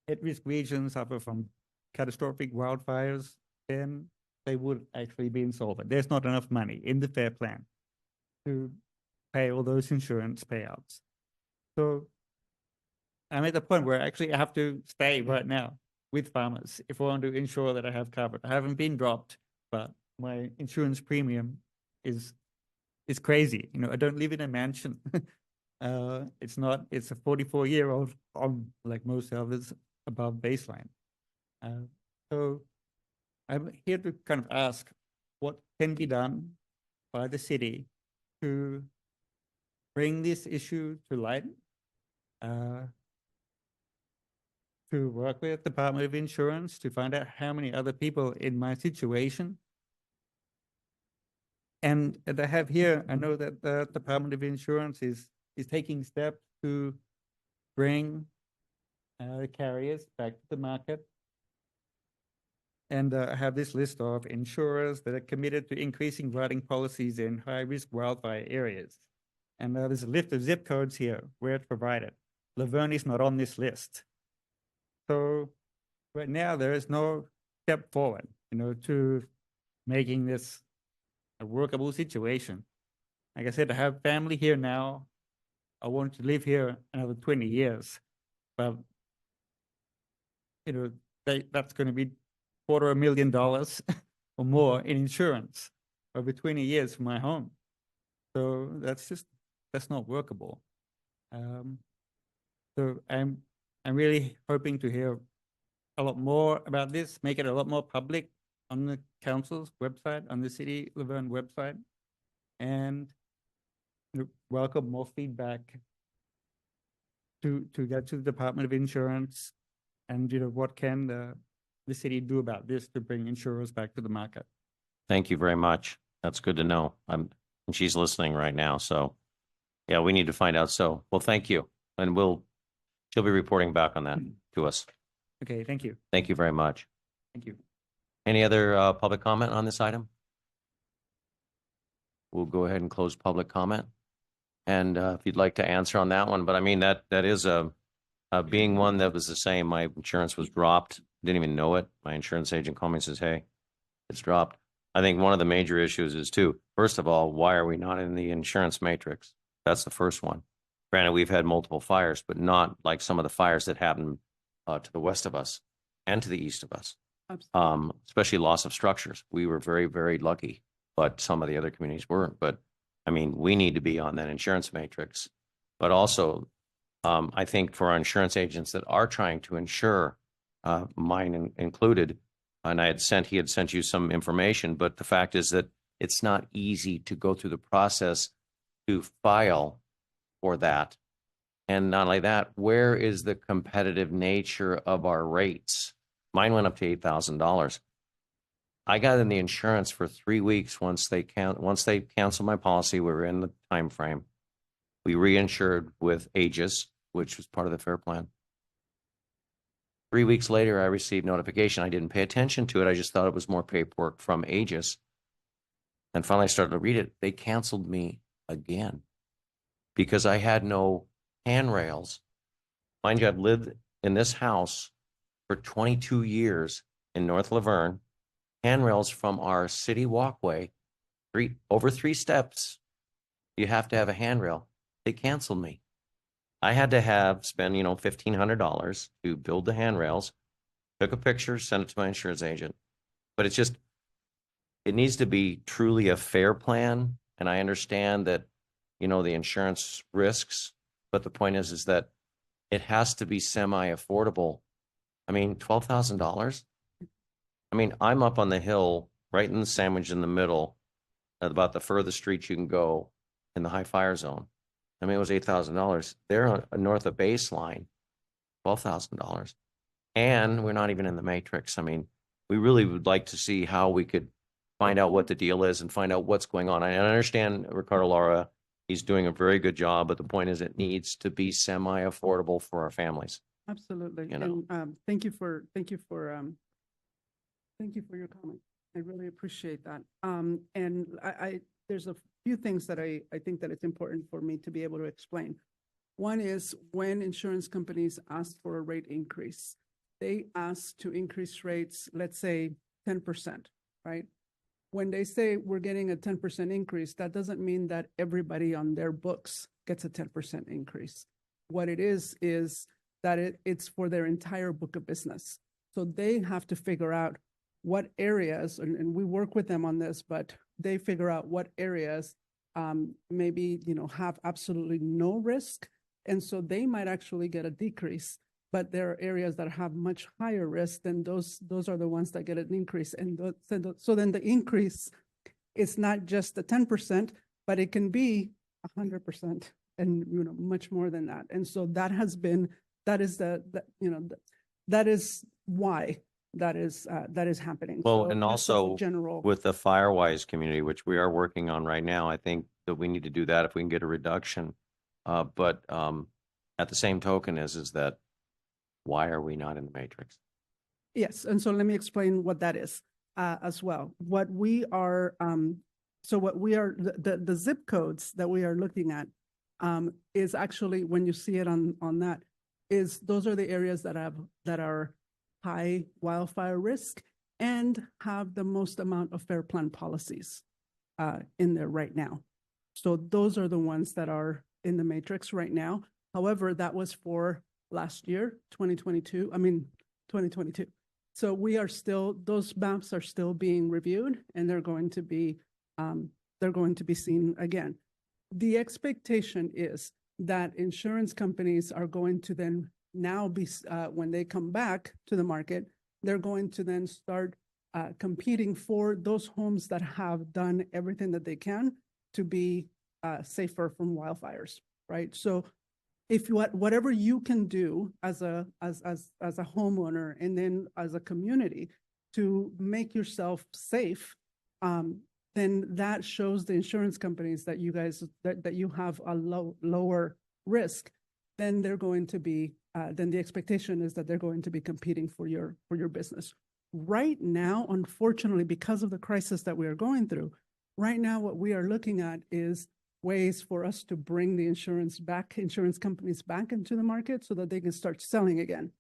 at-risk regions suffer from catastrophic wildfires, then they would actually be insolvent. There's not enough money in the Fair Plan to pay all those insurance payouts. So I'm at the point where actually I have to stay right now with Farmers if I want to ensure that I have covered. I haven't been dropped, but my insurance premium is crazy. I don't live in a mansion. It's a 44-year-old home like most others above baseline. So I'm here to kind of ask what can be done by the city to bring this issue to light, to work with the Department of Insurance to find out how many other people in my situation. And I have here, I know that the Department of Insurance is taking steps to bring carriers back to the market. And I have this list of insurers that are committed to increasing writing policies in high-risk wildfire areas. And there's a list of zip codes here where it's provided. Laverne is not on this list. So right now there is no step forward, to making this a workable situation. Like I said, I have family here now. I want to live here another 20 years, but that's going to be $250,000 or more in insurance over 20 years for my home. So that's not workable. So I'm really hoping to hear a lot more about this, make it a lot more public on the council's website, on the city Laverne website, and welcome more feedback to get to the Department of Insurance, and what can the city do about this to bring insurers back to the market. Thank you very much. That's good to know. And she's listening right now. So yeah, we need to find out. So, well, thank you. And she'll be reporting back on that to us. Okay, thank you. Thank you very much. Thank you. Any other public comment on this item? We'll go ahead and close public comment. And if you'd like to answer on that one, but I mean, that is being one that was the same. My insurance was dropped. Didn't even know it. My insurance agent called me and says, hey, it's dropped. I think one of the major issues is too, first of all, why are we not in the insurance matrix? That's the first one. Granted, we've had multiple fires, but not like some of the fires that happened to the west of us and to the east of us. Especially loss of structures. We were very, very lucky, but some of the other communities weren't. But I mean, we need to be on that insurance matrix. But also, I think for our insurance agents that are trying to insure, mine included, and he had sent you some information, but the fact is that it's not easy to go through the process to file for that. And not only that, where is the competitive nature of our rates? Mine went up to $8,000. I got in the insurance for 3 weeks once they canceled my policy. We were in the time frame. We reinsured with Aegis, which was part of the FAIR plan. 3 weeks later, I received notification. I didn't pay attention to it. I just thought it was more paperwork from Aegis. And finally, I started to read it. They canceled me again because I had no handrails. Mind you, I've lived in this house for 22 years in North Laverne. Handrails from our city walkway, over 3 steps. You have to have a handrail. They canceled me. I had to spend, $1,500 to build the handrails, took a picture, sent it to my insurance agent. But it needs to be truly a fair plan. And I understand that, the insurance risks, but the point is that it has to be semi-affordable. I mean, $12,000. I mean, I'm up on the hill, right in the sandwich in the middle, at about the furthest street you can go in the high fire zone. I mean, it was $8,000. They're north of baseline, $12,000. And we're not even in the matrix. I mean, we really would like to see how we could find out what the deal is and find out what's going on. I understand Ricardo Lara, he's doing a very good job, but the point is it needs to be semi-affordable for our families. Absolutely. You know. And thank you for your comment. I really appreciate that. And there's a few things that I think that it's important for me to be able to explain. One is when insurance companies ask for a rate increase, they ask to increase rates, let's say 10%, right? When they say we're getting a 10% increase, that doesn't mean that everybody on their books gets a 10% increase. What it is that it's for their entire book of business. So they have to figure out what areas, and we work with them on this, but they figure out what areas maybe, have absolutely no risk. And so they might actually get a decrease, but there are areas that have much higher risk, then those are the ones that get an increase. And so then the increase is not just the 10%, but it can be 100% and, much more than that. And so that is why that is happening. Well, So and just as a also general, with the Firewise community, which we are working on right now, I think that we need to do that if we can get a reduction. But at the same token is that why are we not in the matrix? yes. And so let me explain what that is as well. What we are, the zip codes that we are looking at is actually, when you see it on that, those are the areas that are high wildfire risk. and have the most amount of fair plan policies in there right now. So those are the ones that are in the matrix right now. However, that was for last year, 2022. So we are still, those maps are still being reviewed, and they're going to be seen again. The expectation is that insurance companies are going to then now be, when they come back to the market, they're going to then start competing for those homes that have done everything that they can to be safer from wildfires, right? So if whatever you can do as a homeowner and then as a community to make yourself safe, then that shows the insurance companies that you guys that you have a lower risk. Then they're going to be then the expectation is that they're going to be competing for your business. Right now, unfortunately, because of the crisis that we are going through, right now what we are looking at is ways for us to bring the insurance companies back into the market so that they can start selling again.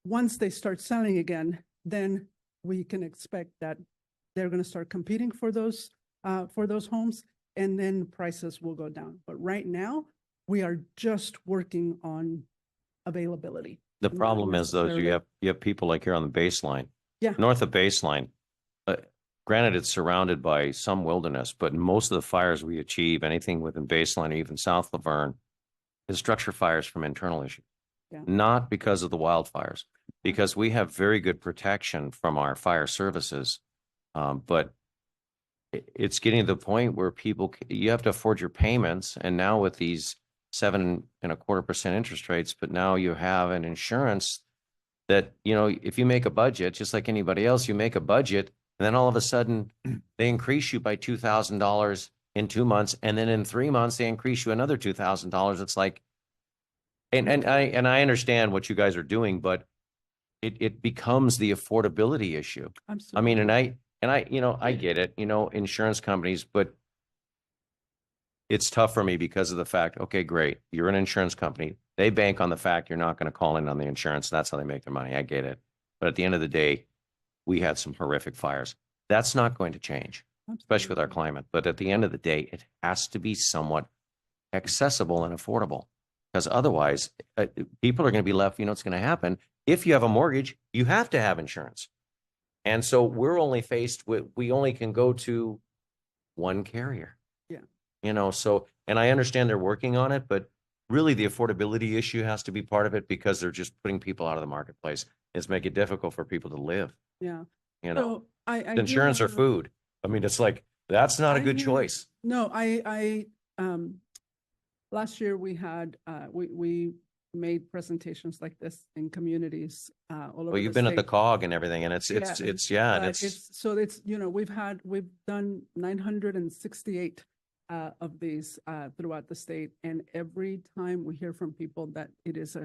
Once they start selling again, then we can expect that they're going to start competing for those homes, and then prices will go down. But right now, we are just working on availability. The problem is though, you have people like here on the baseline. Yeah. North of baseline. Granted, it's surrounded by some wilderness, but most of the fires we achieve, anything within baseline or even South Laverne, is structure fires from internal issues. Yeah. Not because of the wildfires, because we have very good protection from our fire services. But it's getting to the point where you have to afford your payments. And now with these 7.25% interest rates, but now you have an insurance that, if you make a budget, just like anybody else, you make a budget, and then all of a sudden they increase you by $2,000 in 2 months. And then in 3 months, they increase you another $2,000. It's like, and I understand what you guys are doing, but it becomes the affordability issue. Absolutely. I mean, and I get it, insurance companies, but it's tough for me because of the fact, okay, great. You're an insurance company. They bank on the fact you're not going to call in on the insurance. That's how they make their money. I get it. But at the end of the day, we had some horrific fires. That's not going to change, especially with our climate. But at the end of the day, it has to be somewhat accessible and affordable, because otherwise people are going to be left, what's going to happen. If you have a mortgage, you have to have insurance. And so we're only faced with, we only can go to one carrier. Yeah. So, and I understand they're working on it, but really the affordability issue has to be part of it, because they're just putting people out of the marketplace. It's making it difficult for people to live. Yeah. So I insurance or food. I mean, it's like, that's not a good choice. No, last year we had, we made presentations like this in communities all over. Well, you've been at the COG and everything, and it's we've done 968 of these throughout the state, and every time we hear from people that it is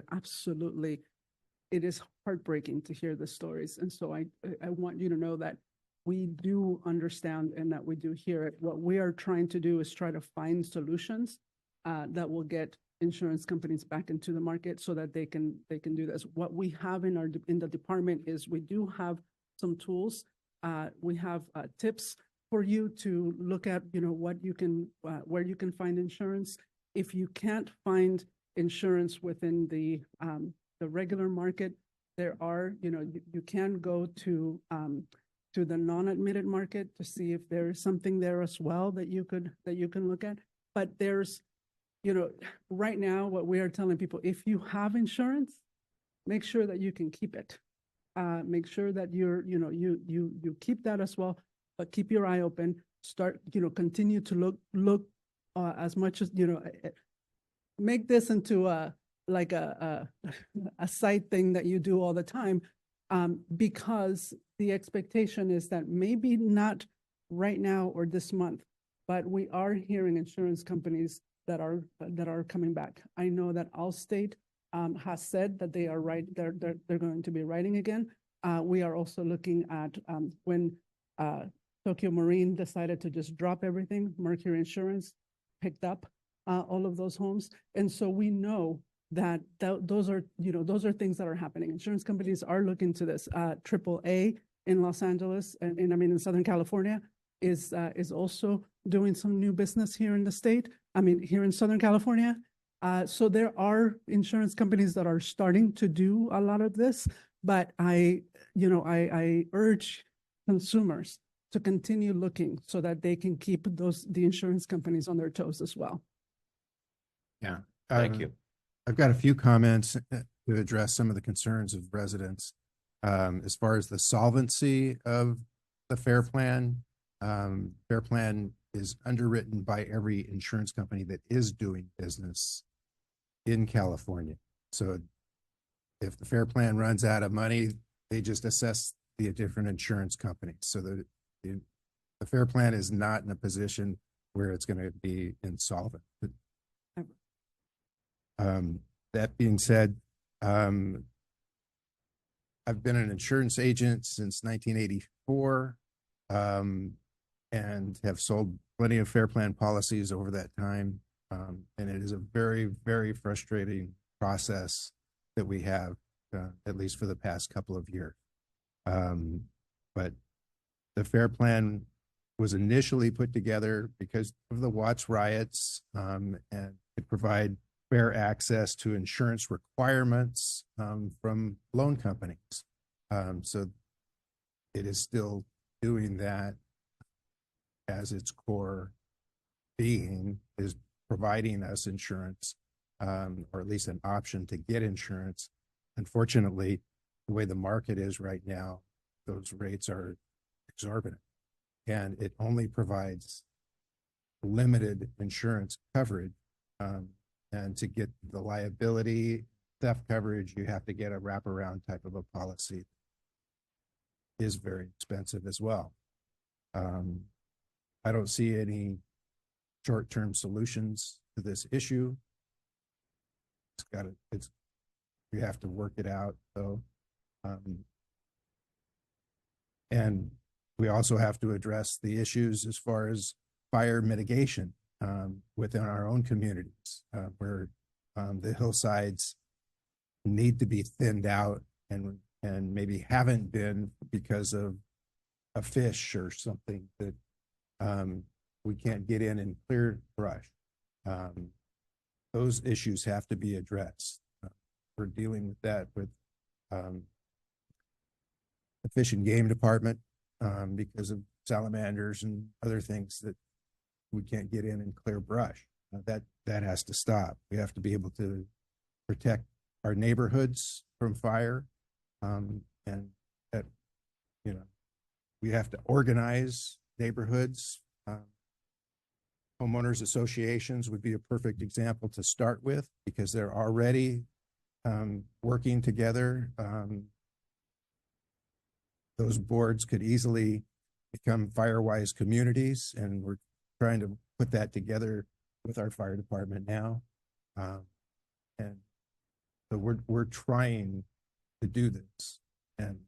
it is heartbreaking to hear the stories. And so I want you to know that we do understand and that we do hear it. What we are trying to do is try to find solutions that will get insurance companies back into the market so that they can do this. What we have in the department is we do have some tools. We have tips for you to look at, what you can, where you can find insurance. If you can't find insurance within the regular market, there are, you can go to the non-admitted market to see if there is something there as well that you can look at. But there's, right now what we are telling people, if you have insurance, make sure that you can keep it. Make sure that you keep that as well, but keep your eye open. Start, continue to look as much as, make this into a side thing that you do all the time, because the expectation is that maybe not right now or this month, but we are hearing insurance companies that are coming back. I know that Allstate has said that they are they're going to be writing again. We are also looking at when Tokyo Marine decided to just drop everything, Mercury Insurance picked up all of those homes. And so we know that those are things that are happening. Insurance companies are looking to this. AAA in Los Angeles and I mean, in Southern California is also doing some new business here in the state. I mean, here in Southern California. So there are insurance companies that are starting to do a lot of this, but I urge consumers to continue looking so that they can keep the insurance companies on their toes as well. Yeah. Thank you. I've got a few comments to address some of the concerns of residents. As far as the solvency of the FAIR Plan, FAIR Plan is underwritten by every insurance company that is doing business in California. So if the FAIR Plan runs out of money, they just assess the different insurance companies. So the FAIR Plan is not in a position where it's going to be insolvent. That being said, I've been an insurance agent since 1984 and have sold plenty of FAIR Plan policies over that time. And it is a very, very frustrating process that we have, at least for the past couple of years. But the FAIR Plan was initially put together because of the Watts riots and it provide fair access to insurance requirements from loan companies. So it is still doing that as its core being, is providing us insurance, or at least an option to get insurance. Unfortunately, the way the market is right now, those rates are exorbitant, and it only provides limited insurance coverage. And to get the liability theft coverage, you have to get a wraparound type of a policy. It is very expensive as well. I don't see any short-term solutions to this issue. We have to work it out though. And we also have to address the issues as far as fire mitigation within our own communities, where the hillsides need to be thinned out and maybe haven't been because of a fish or something that we can't get in and clear brush. Those issues have to be addressed. We're dealing with that with the Fish and Game Department because of salamanders and other things that we can't get in and clear brush. That has to stop. We have to be able to protect our neighborhoods from fire, and that, we have to organize neighborhoods. Homeowners associations would be a perfect example to start with because they're already working together. Those boards could easily become fire-wise communities, and we're trying to put that together with our fire department now. And so we're trying to do this, and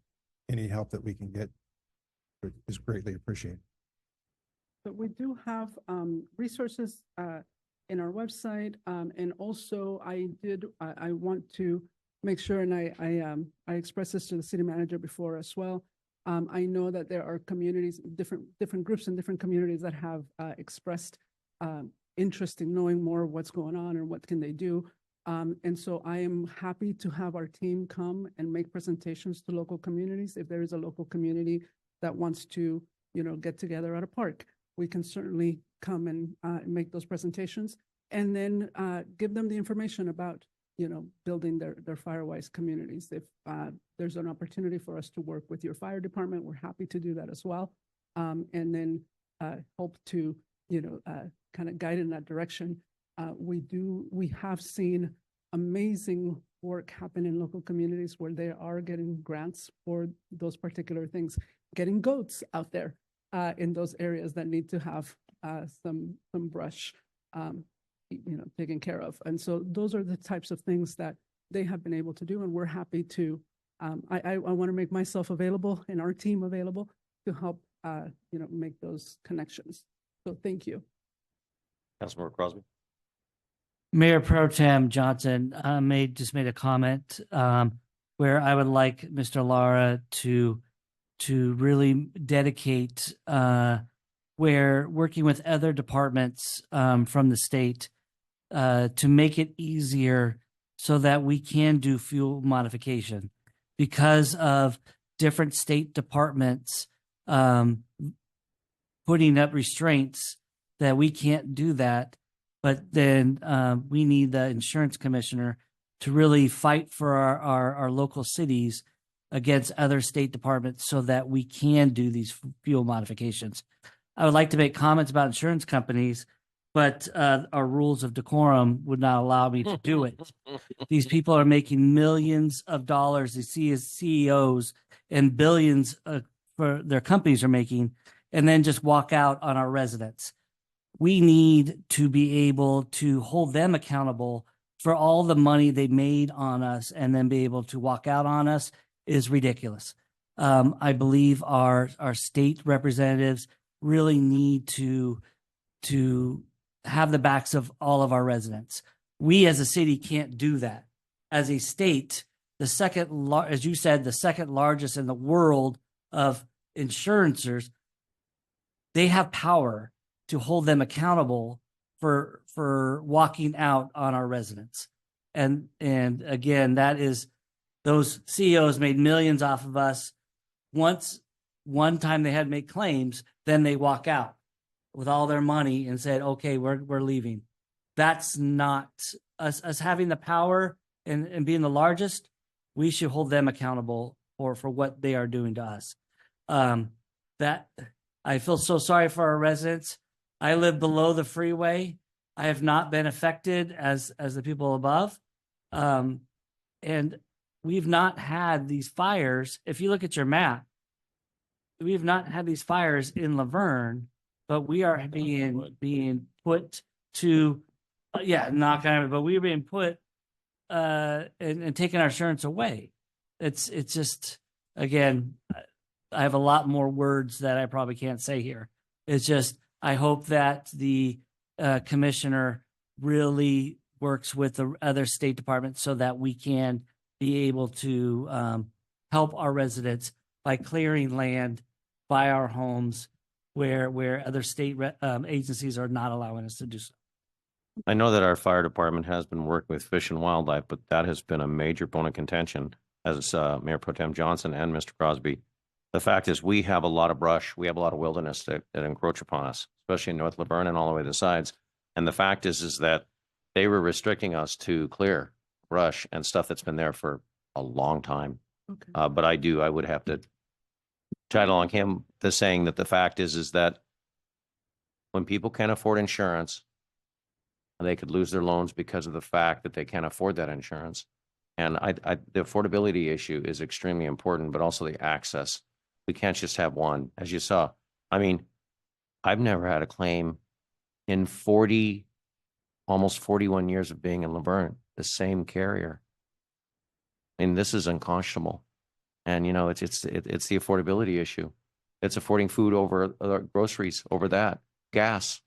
any help that we can get is greatly appreciated. But we do have resources in our website, and also I want to make sure, and I expressed this to the city manager before as well. I know that there are communities, different groups and different communities that have expressed interest in knowing more of what's going on and what can they do. And so I am happy to have our team come and make presentations to local communities. If there is a local community that wants to, get together at a park, we can certainly come and make those presentations and then give them the information about, building their firewise communities. If there's an opportunity for us to work with your fire department, we're happy to do that as well. And then hope to, kind of guide in that direction. We have seen amazing work happen in local communities where they are getting grants for those particular things, getting goats out there in those areas that need to have some brush, taken care of. And so those are the types of things that they have been able to do, and we're happy to. I want to make myself available and our team available to help, make those connections. So thank you. Councilmember Crosby. Mayor Pro Tem Johnson made a comment where I would like Mr. Lara to to really dedicate, where working with other departments from the state to make it easier so that we can do fuel modification because of different state departments putting up restraints that we can't do that. But then we need the insurance commissioner to really fight for our local cities against other state departments so that we can do these fuel modifications. I would like to make comments about insurance companies, but our rules of decorum would not allow me to do it. These people are making millions of dollars. They see as CEOs and billions for their companies are making, and then just walk out on our residents. We need to be able to hold them accountable for all the money they made on us and then be able to walk out on us is ridiculous. I believe our state representatives really need to have the backs of all of our residents. We as a city can't do that. As a state, as you said, the second largest in the world of insurancers, they have power to hold them accountable for walking out on our residents. And again, that is, those CEOs made millions off of us. One time they had made claims, then they walk out with all their money and said, okay, we're leaving. That's not us having the power and being the largest. We should hold them accountable for what they are doing to us. That I feel so sorry for our residents. I live below the freeway. I have not been affected as the people above. And we've not had these fires. If you look at your map, we've not had these fires in Laverne, but we are being put to, knock on it, but we're being put and taking our insurance away. It's just, again, I have a lot more words that I probably can't say here. It's just, I hope that the commissioner really works with the other state departments so that we can be able to help our residents by clearing land by our homes where other state agencies are not allowing us to do so. I know that our fire department has been working with Fish and Wildlife, but that has been a major bone of contention as Mayor Pro Tem Johnson and Mr. Crosby. The fact is we have a lot of brush. We have a lot of wilderness that encroach upon us, especially in North Laverne and all the way to the sides. And the fact is that they were restricting us to clear brush and stuff that's been there for a long time. Okay. But I would have to chat along him, the saying that the fact is that when people can't afford insurance, they could lose their loans because of the fact that they can't afford that insurance. And the affordability issue is extremely important, but also the access. We can't just have one, as you saw. I mean, I've never had a claim in almost 41 years of being in Laverne, the same carrier. I mean, this is unconscionable. And, you know, it's the affordability issue. It's affording food over groceries, over that, gas,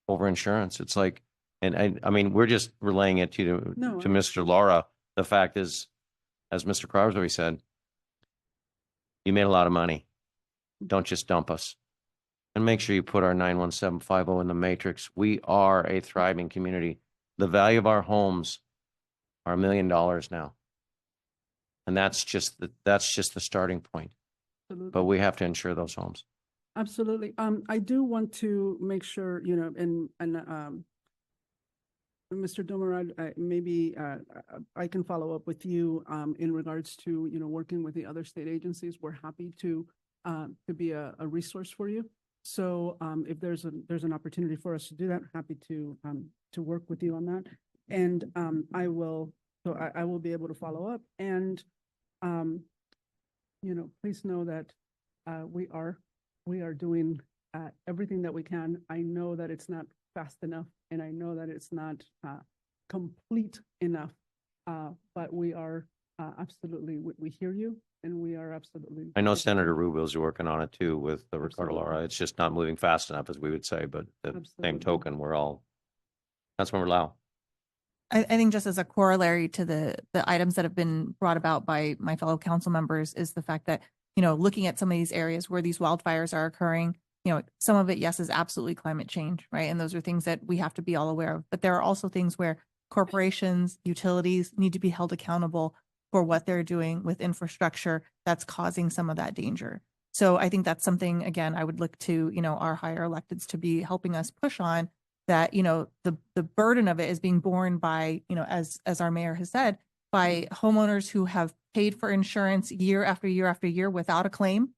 over insurance. It's like, and I mean, we're just relaying it to Mr. Laura. The fact is, as Mr. Crosby said, you made a lot of money. Don't just dump us. And make sure you put our 91750 in the matrix. We are a thriving community. The value of our homes are $1 million now. And that's just the starting point. Absolutely. But we have to insure those homes. Absolutely. I do want to make sure, you know, and Mr. Dumer, maybe I can follow up with you in regards to, you know, working with the other state agencies. We're happy to be a resource for you. So if there's an opportunity for us to do that, happy to work with you on that. And I will be able to follow up. And you know, please know that we are doing everything that we can. I know that it's not fast enough, and I know that it's not complete enough, but we are absolutely, we hear you, and we are absolutely. I know Senator Rubio's working on it too with the Ricardo Absolutely. Lara. It's just not moving fast enough, as we would say, but the same Absolutely. token, Councilmember Lau. I think just as a corollary to the items that have been brought about by my fellow council members is the fact that, looking at some of these areas where these wildfires are occurring, some of it, yes, is absolutely climate change, right? And those are things that we have to be all aware of. But there are also things where corporations, utilities need to be held accountable for what they're doing with infrastructure that's causing some of that danger. So I think that's something, again, I would look to, our higher electeds to be helping us push on that, the burden of it is being borne by, as our mayor has said, by homeowners who have paid for insurance year after year after year without a claim.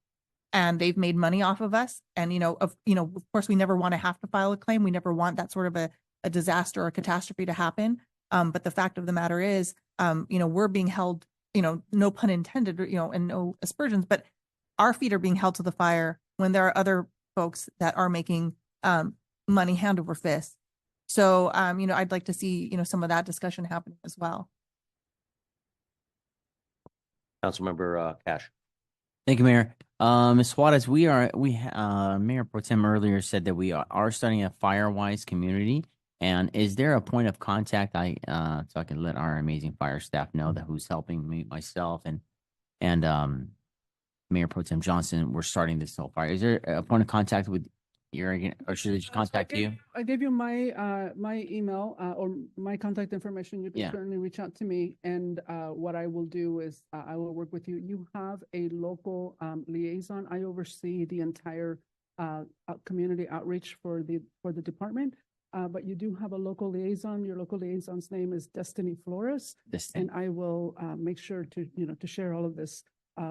And they've made money off of us. And, of course, we never want to have to file a claim. We never want that sort of a disaster or a catastrophe to happen. But the fact of the matter is, we're being held, no pun intended, and no aspersions, but our feet are being held to the fire when there are other folks that are making money hand over fist. So, I'd like to see, some of that discussion happening as well. Councilmember Cash. Thank you, Mayor. Ms. Juarez, Mayor Pro Tem earlier said that we are starting a Firewise community. And is there a point of contact so I can let our amazing fire staff know that who's helping me, myself and Mayor Pro Tem Johnson, we're starting this whole fire. Is there a point of contact with or should they just contact you? I gave you my my email or my contact information. You can Yeah. certainly reach out to me, and what I will do is I will work with you. You have a local liaison. I oversee the entire community outreach for the department, but you do have a local liaison. Your local liaison's name is Destiny Flores, and I will make sure to to share all of this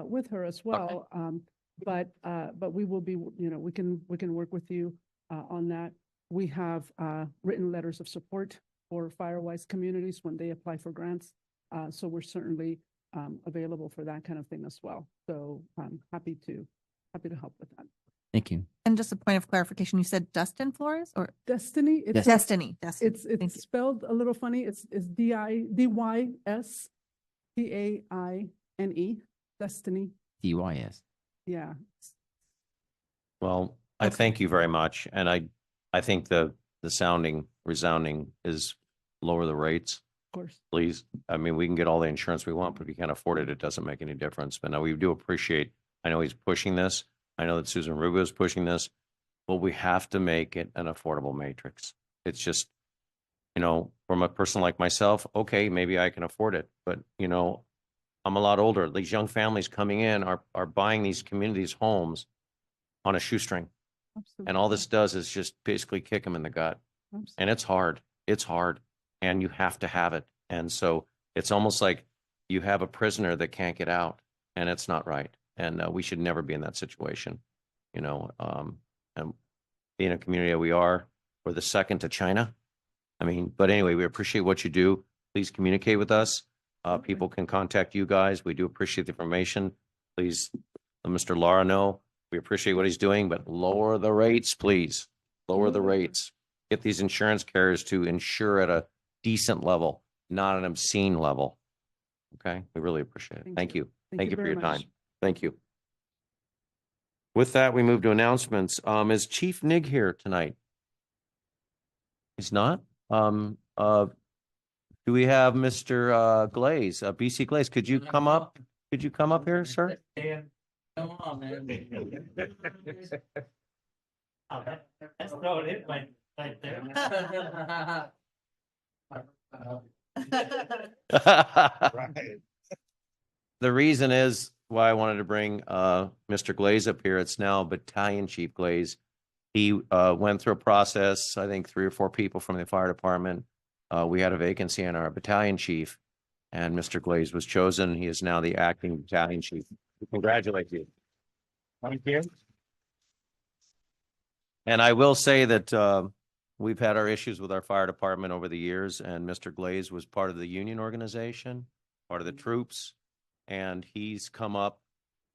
with her as well. But we will be, we can work with you on that. We have written letters of support for Firewise communities when they apply for grants. So we're certainly available for that kind of thing as well. So I'm happy to help with that. Thank you. And just a point of clarification, you said Dustin Flores or Destiny? It's Destiny. It's spelled a little funny. It's DYSTAINE. Destiny. DYS. Yeah. Well, I thank you very much. And I think the resounding is lower the rates, Of course. please. I mean, we can get all the insurance we want, but if you can't afford it, it doesn't make any difference. But no, we do appreciate, I know he's pushing this. I know that Susan Rubio is pushing this, but we have to make it an affordable matrix. It's just, from a person like myself, okay, maybe I can afford it, but I'm a lot older. These young families coming in are buying these communities homes on a shoestring. Absolutely. And all this does is just basically kick them in the gut. Absolutely. And it's hard. It's hard. And you have to have it. And so it's almost like you have a prisoner that can't get out, and it's not right. And we should never be in that situation, and being a community that we are, we're the second to China. I mean, but anyway, we appreciate what you do. Please communicate with us. People can contact you guys. We do appreciate the information. Please let Mr. Lara know. We appreciate what he's doing, but lower the rates, please. Lower the rates. Get these insurance carriers to insure at a decent level, not an obscene level. Okay, we really appreciate it. Thank you. Thank you for very your much. time. Thank you. With that, we move to announcements. Is Chief Nig here tonight? He's not. Do we have Mr. Glaze, BC Glaze? Could you come up? Could you come up here, sir? Come on, man. That's throwing it right there. The reason is why I wanted to bring Mr. Glaze up here. It's now Battalion Chief Glaze. He went through a process, I think 3 or 4 people from the fire department. We had a vacancy on our battalion chief, and Mr. Glaze was chosen. He is now the acting battalion chief. We congratulate you. Thank you. And I will say that we've had our issues with our fire department over the years, and Mr. Glaze was part of the union organization, part of the troops, and he's come up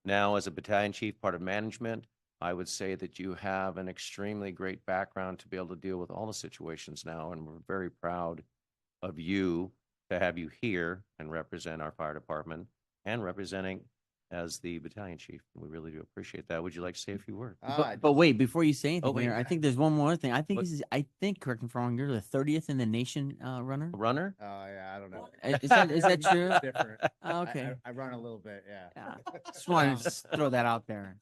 now as a battalion chief, part of management. I would say that you have an extremely great background to be able to deal with all the situations now, and we're very proud of you to have you here and represent our fire department and representing as the battalion chief. We really do appreciate that. Would you like to say a few words? But wait, before you say anything, Oh, wait. Mayor, I think there's one more thing. I think What? correct me if I'm wrong, you're the 30th in the nation runner. Runner? Oh, yeah, I don't know. Is that true? It's different. Oh, okay. I run a little bit, yeah. Yeah. Just wanted to throw that out there.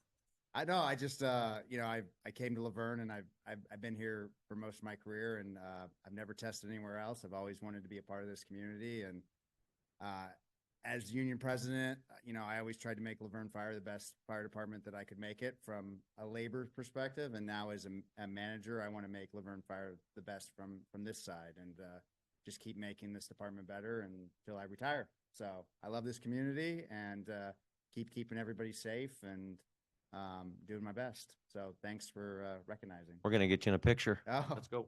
I know. I just, you know, I came to Laverne and I've been here for most of my career, and I've never tested anywhere else. I've always wanted to be a part of this community, and as union president, you know, I always tried to make Laverne Fire the best fire department that I could make it from a labor perspective, and now as a manager, I want to make Laverne Fire the best from this side, and just keep making this department better until I retire. So I love this community, and keep keeping everybody safe, and doing my best. So thanks for recognizing. We're going to get you in a picture. Oh. Let's go.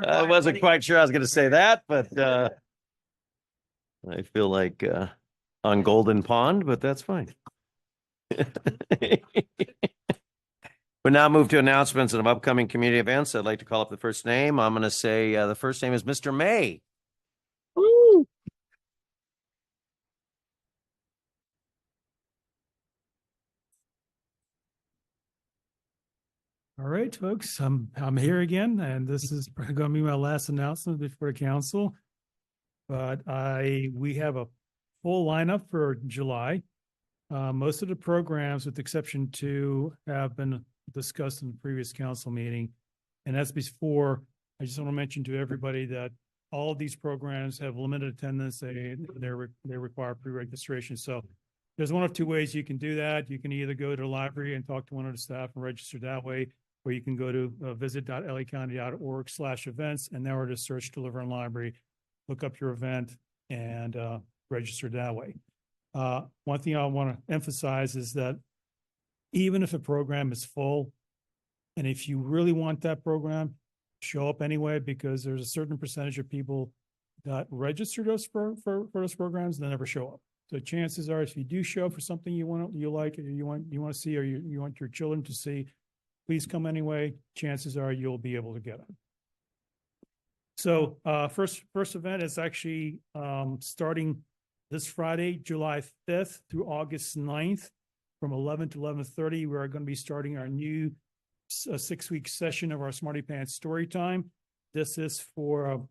I wasn't quite sure I was going to say that, but I feel like on Golden Pond, but that's fine. We now move to announcements of upcoming community events. I'd like to call up the first name. I'm going to say the first name is Mr. May. Woo! All right, folks, I'm here again, and this is going to be my last announcement before the council. But we have a full lineup for July. Most of the programs, with exception to, have been discussed in the previous council meeting. And that's before, I just want to mention to everybody that all of these programs have limited attendance. They require pre-registration. So there's one of two ways you can do that. You can either go to the library and talk to one of the staff and register that way, or you can go to visit.lacounty.org/events, and there to search the Laverne Library, look up your event, and register that way. One thing I want to emphasize is that even if a program is full, and if you really want that program, show up anyway, because there's a certain percentage of people that register those for those programs that never show up. So chances are, if you do show up for something you like, or you want to see, or you want your children to see, please come anyway. Chances are you'll be able to get them. So first event is actually starting this Friday, July 5th through August 9th, from 11 to 11:30. We are going to be starting our new 6-week session of our Smarty Pants Story Time. This is for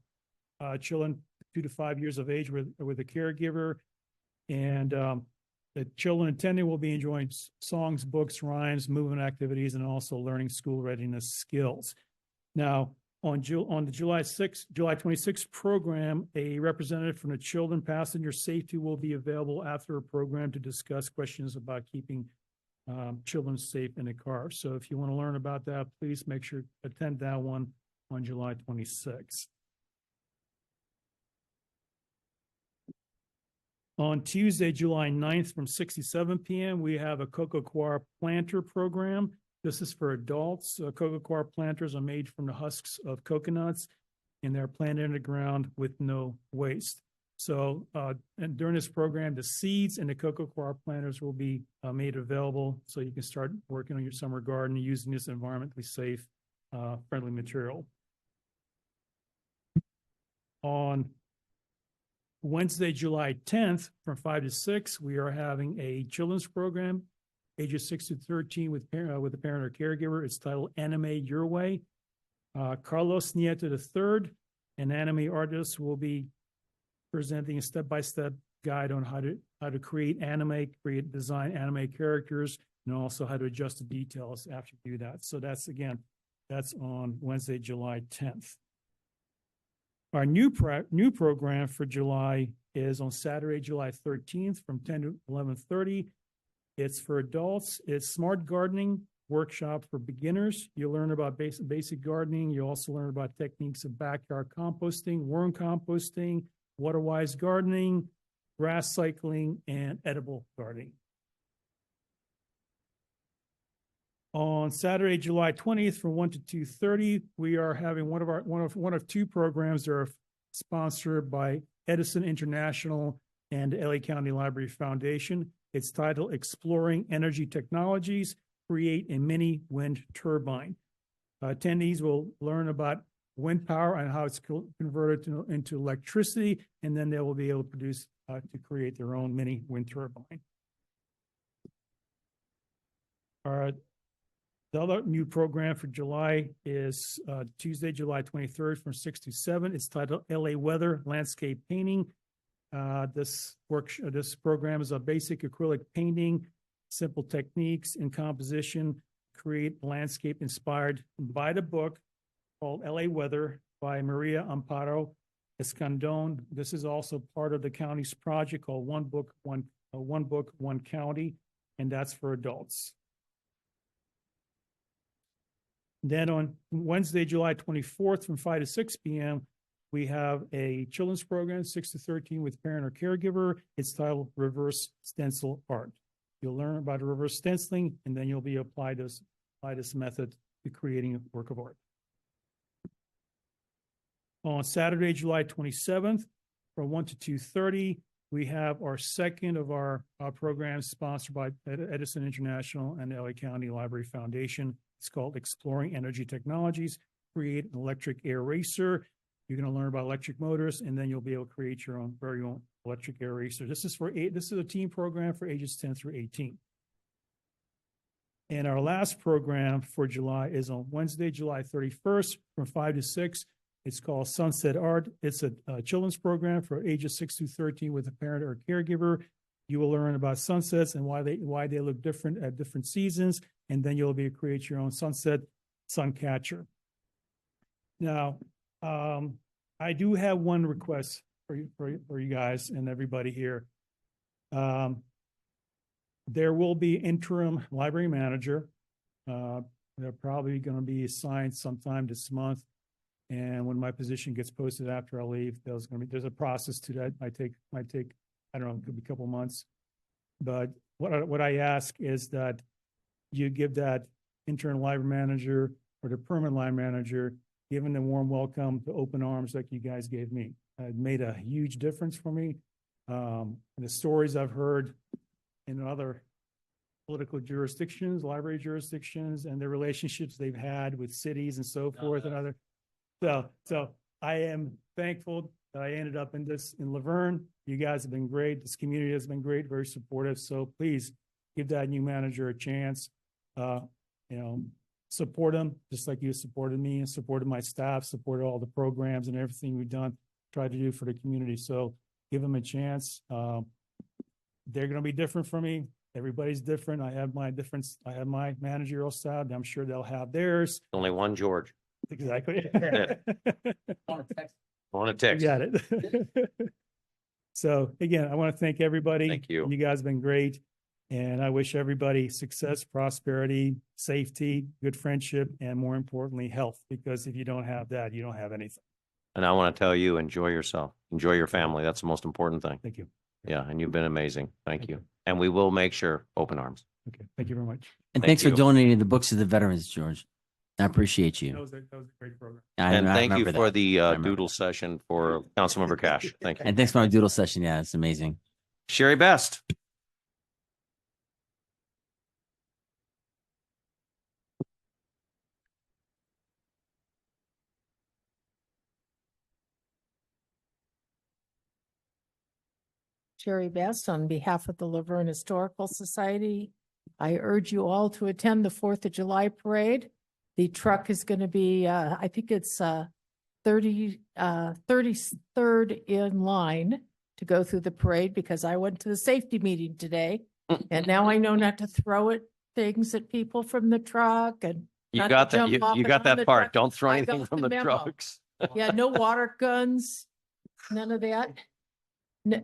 children 2 to 5 years of age with a caregiver. And the children attending will be enjoying songs, books, rhymes, movement activities, and also learning school readiness skills. Now, on the July 26th program, a representative from the Children Passenger Safety will be available after a program to discuss questions about keeping children safe in a car. So if you want to learn about that, please make sure to attend that one on July 26th. On Tuesday, July 9th from 6 to 7 p.m., we have a cocoa coir planter program. This is for adults. Cocoa coir planters are made from the husks of coconuts, and they're planted in the ground with no waste. So and during this program, the seeds and the cocoa coir planters will be made available, so you can start working on your summer garden using this environmentally safe, friendly material. On Wednesday, July 10th, from 5 to 6, we are having a children's program, ages 6 to 13, with a parent or caregiver. It's titled Anime Your Way. Carlos Nieto III, an anime artist, will be presenting a step-by-step guide on how to create design anime characters, and also how to adjust the details after you do that. So that's on Wednesday, July 10th. Our new program for July is on Saturday, July 13th from 10 to 11:30. It's for adults. It's smart gardening workshop for beginners. You'll learn about basic gardening. You'll also learn about techniques of backyard composting, worm composting, water-wise gardening, grass cycling, and edible gardening. On Saturday, July 20th from 1 to 2:30, we are having one of two programs that are sponsored by Edison International and LA County Library Foundation. It's titled Exploring Energy Technologies, Create a Mini Wind Turbine. Attendees will learn about wind power and how it's converted into electricity, and then they will be able to produce to create their own mini wind turbine. The other new program for July is Tuesday, July 23rd from 6 to 7. It's titled LA Weather Landscape Painting. This program is a basic acrylic painting, simple techniques in composition, create landscape inspired by the book called LA Weather by Maria Amparo Escandon. This is also part of the county's project called One Book, One County, and that's for adults. Then on Wednesday, July 24th from 5 to 6 p.m., we have a children's program, 6 to 13 with parent or caregiver. It's titled Reverse Stencil Art. You'll learn about reverse stenciling, and then you'll be apply this method to creating a work of art. On Saturday, July 27th, from 1 to 2:30, we have our second of our programs sponsored by Edison International and the LA County Library Foundation. It's called Exploring Energy Technologies, Create an Electric Air Racer. You're going to learn about electric motors, and then you'll be able to create your own very own electric air racer. This is a team program for ages 10 through 18. And our last program for July is on Wednesday, July 31st from 5 to 6. It's called Sunset Art. It's a children's program for ages 6 to 13 with a parent or a caregiver. You will learn about sunsets and why they look different at different seasons, and then you'll be able to create your own sunset sun catcher. Now, I do have one request for you guys and everybody here. There will be interim library manager. They're probably going to be assigned sometime this month. And when my position gets posted after I leave, there's a process to that. Might take, I don't know, it could be a couple months. But what I ask is that you give that intern library manager or the permanent library manager, given the warm welcome, the open arms like you guys gave me. It made a huge difference for me. The stories I've heard in other political jurisdictions, library jurisdictions, and the relationships they've had with cities and so forth and other. So I am thankful that I ended up in Laverne. You guys have been great. This community has been great, very supportive. So please give that new manager a chance. Support him just like you supported me and supported my staff, supported all the programs and everything we've done, tried to do for the community. So give them a chance. They're going to be different from me. Everybody's different. I have my managerial style. I'm sure they'll have theirs. Only one George. Exactly. On a text. Got it. So again, I want to thank everybody. Thank you. You guys have been great. And I wish everybody success, prosperity, safety, good friendship, and more importantly, health. Because if you don't have that, you don't have anything. And I want to tell you, enjoy yourself. Enjoy your family. That's the most important thing. Thank you. Yeah, and you've been amazing. Thank you. And we will make sure, open arms. Okay. Thank you very much. And Thank thanks you. for donating the books to the veterans, George. I appreciate you. That was a great program. And thank you remember for that. the I remember doodle session for Councilmember Cash. Thank you. And thanks for our doodle session. Yeah, it's amazing. Sherry Best. Sherry Best, on behalf of the Laverne Historical Society, I urge you all to attend the 4th of July parade. The truck is going to be, I think it's 33rd in line to go through the parade because I went to the safety meeting today. And now I know not to throw things at people from the truck and You not got to that, jump off you and got on that the part. truck. Don't throw I anything got from the the memo. trucks. Yeah, no water guns, none of that.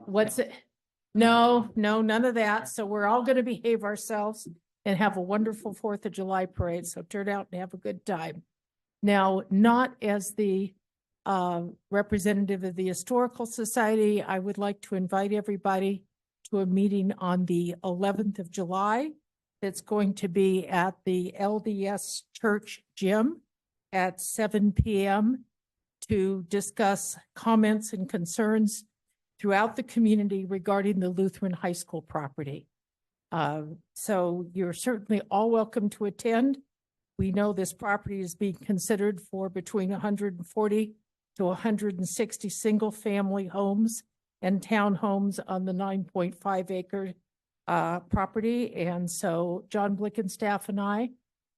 What's it? No, none of that. So we're all going to behave ourselves and have a wonderful 4th of July parade. So turn out and have a good time. Now, not as the representative of the Historical Society, I would like to invite everybody to a meeting on the 11th of July. It's going to be at the LDS Church Gym at 7 p.m. to discuss comments and concerns throughout the community regarding the Lutheran High School property. So you're certainly all welcome to attend. We know this property is being considered for between 140 to 160 single-family homes and townhomes on the 9.5 acre property. And so John Blickenstaff and I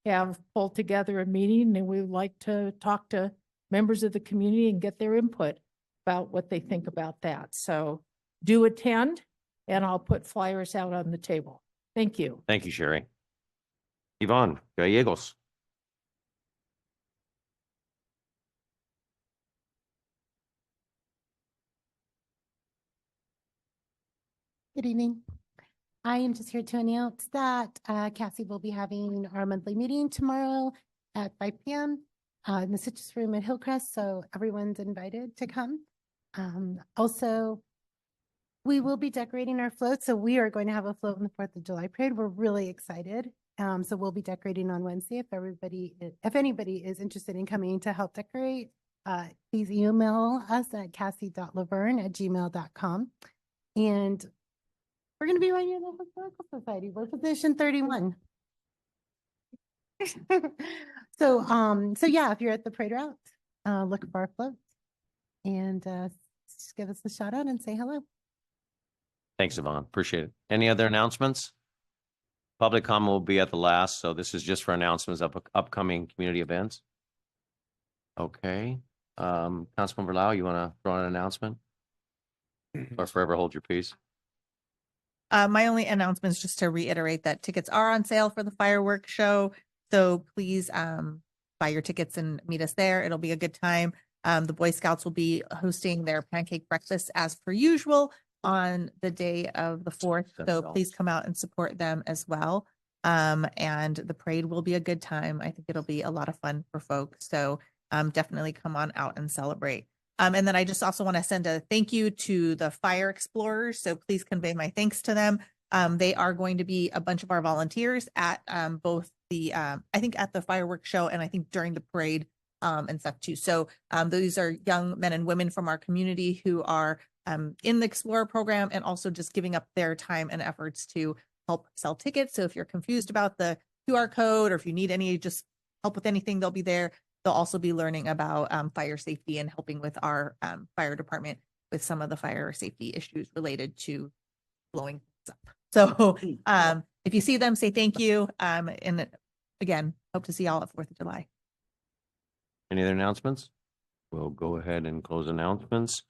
have pulled together a meeting, and we would like to talk to members of the community and get their input about what they think about that. So do attend, and I'll put flyers out on the table. Thank you. Thank you, Sherry. Yvonne Gallegos. Good evening. I am just here to announce that Cassie will be having our monthly meeting tomorrow at 5 p.m. In the Citrus Room at Hillcrest, so everyone's invited to come. Also, we will be decorating our float, so we are going to have a float on the 4th of July parade. We're really excited. So we'll be decorating on Wednesday. If anybody is interested in coming to help decorate, please email us at cassie.laverne@gmail.com. And we're going to be right here in the Historical Society. We're position 31. So yeah, if you're at the parade route, look for our floats and just give us a shout out and say hello. Thanks, Yvonne. Appreciate it. Any other announcements? Public comment will be at the last, so this is just for announcements of upcoming community events. Okay. Councilmember Lau, you want to throw an announcement? Or forever hold your peace? My only announcement is just to reiterate that tickets are on sale for the fireworks show. So please buy your tickets and meet us there. It'll be a good time. The Boy Scouts will be hosting their pancake breakfast as per usual on the day of the 4th. So please come out and support them as well. And the parade will be a good time. I think it'll be a lot of fun for folks. So definitely come on out and celebrate. And then I just also want to send a thank you to the fire explorers. So please convey my thanks to them. They are going to be a bunch of our volunteers at both the, I think at the fireworks show and I think during the parade and stuff too. So those are young men and women from our community who are in the Explorer program and also just giving up their time and efforts to help sell tickets. So if you're confused about the QR code or if you need any just help with anything, they'll be there. They'll also be learning about fire safety and helping with our fire department with some of the fire safety issues related to blowing things up. So if you see them, say thank you. And again, hope to see y'all at 4th of July. Any other announcements? We'll go ahead and close announcements.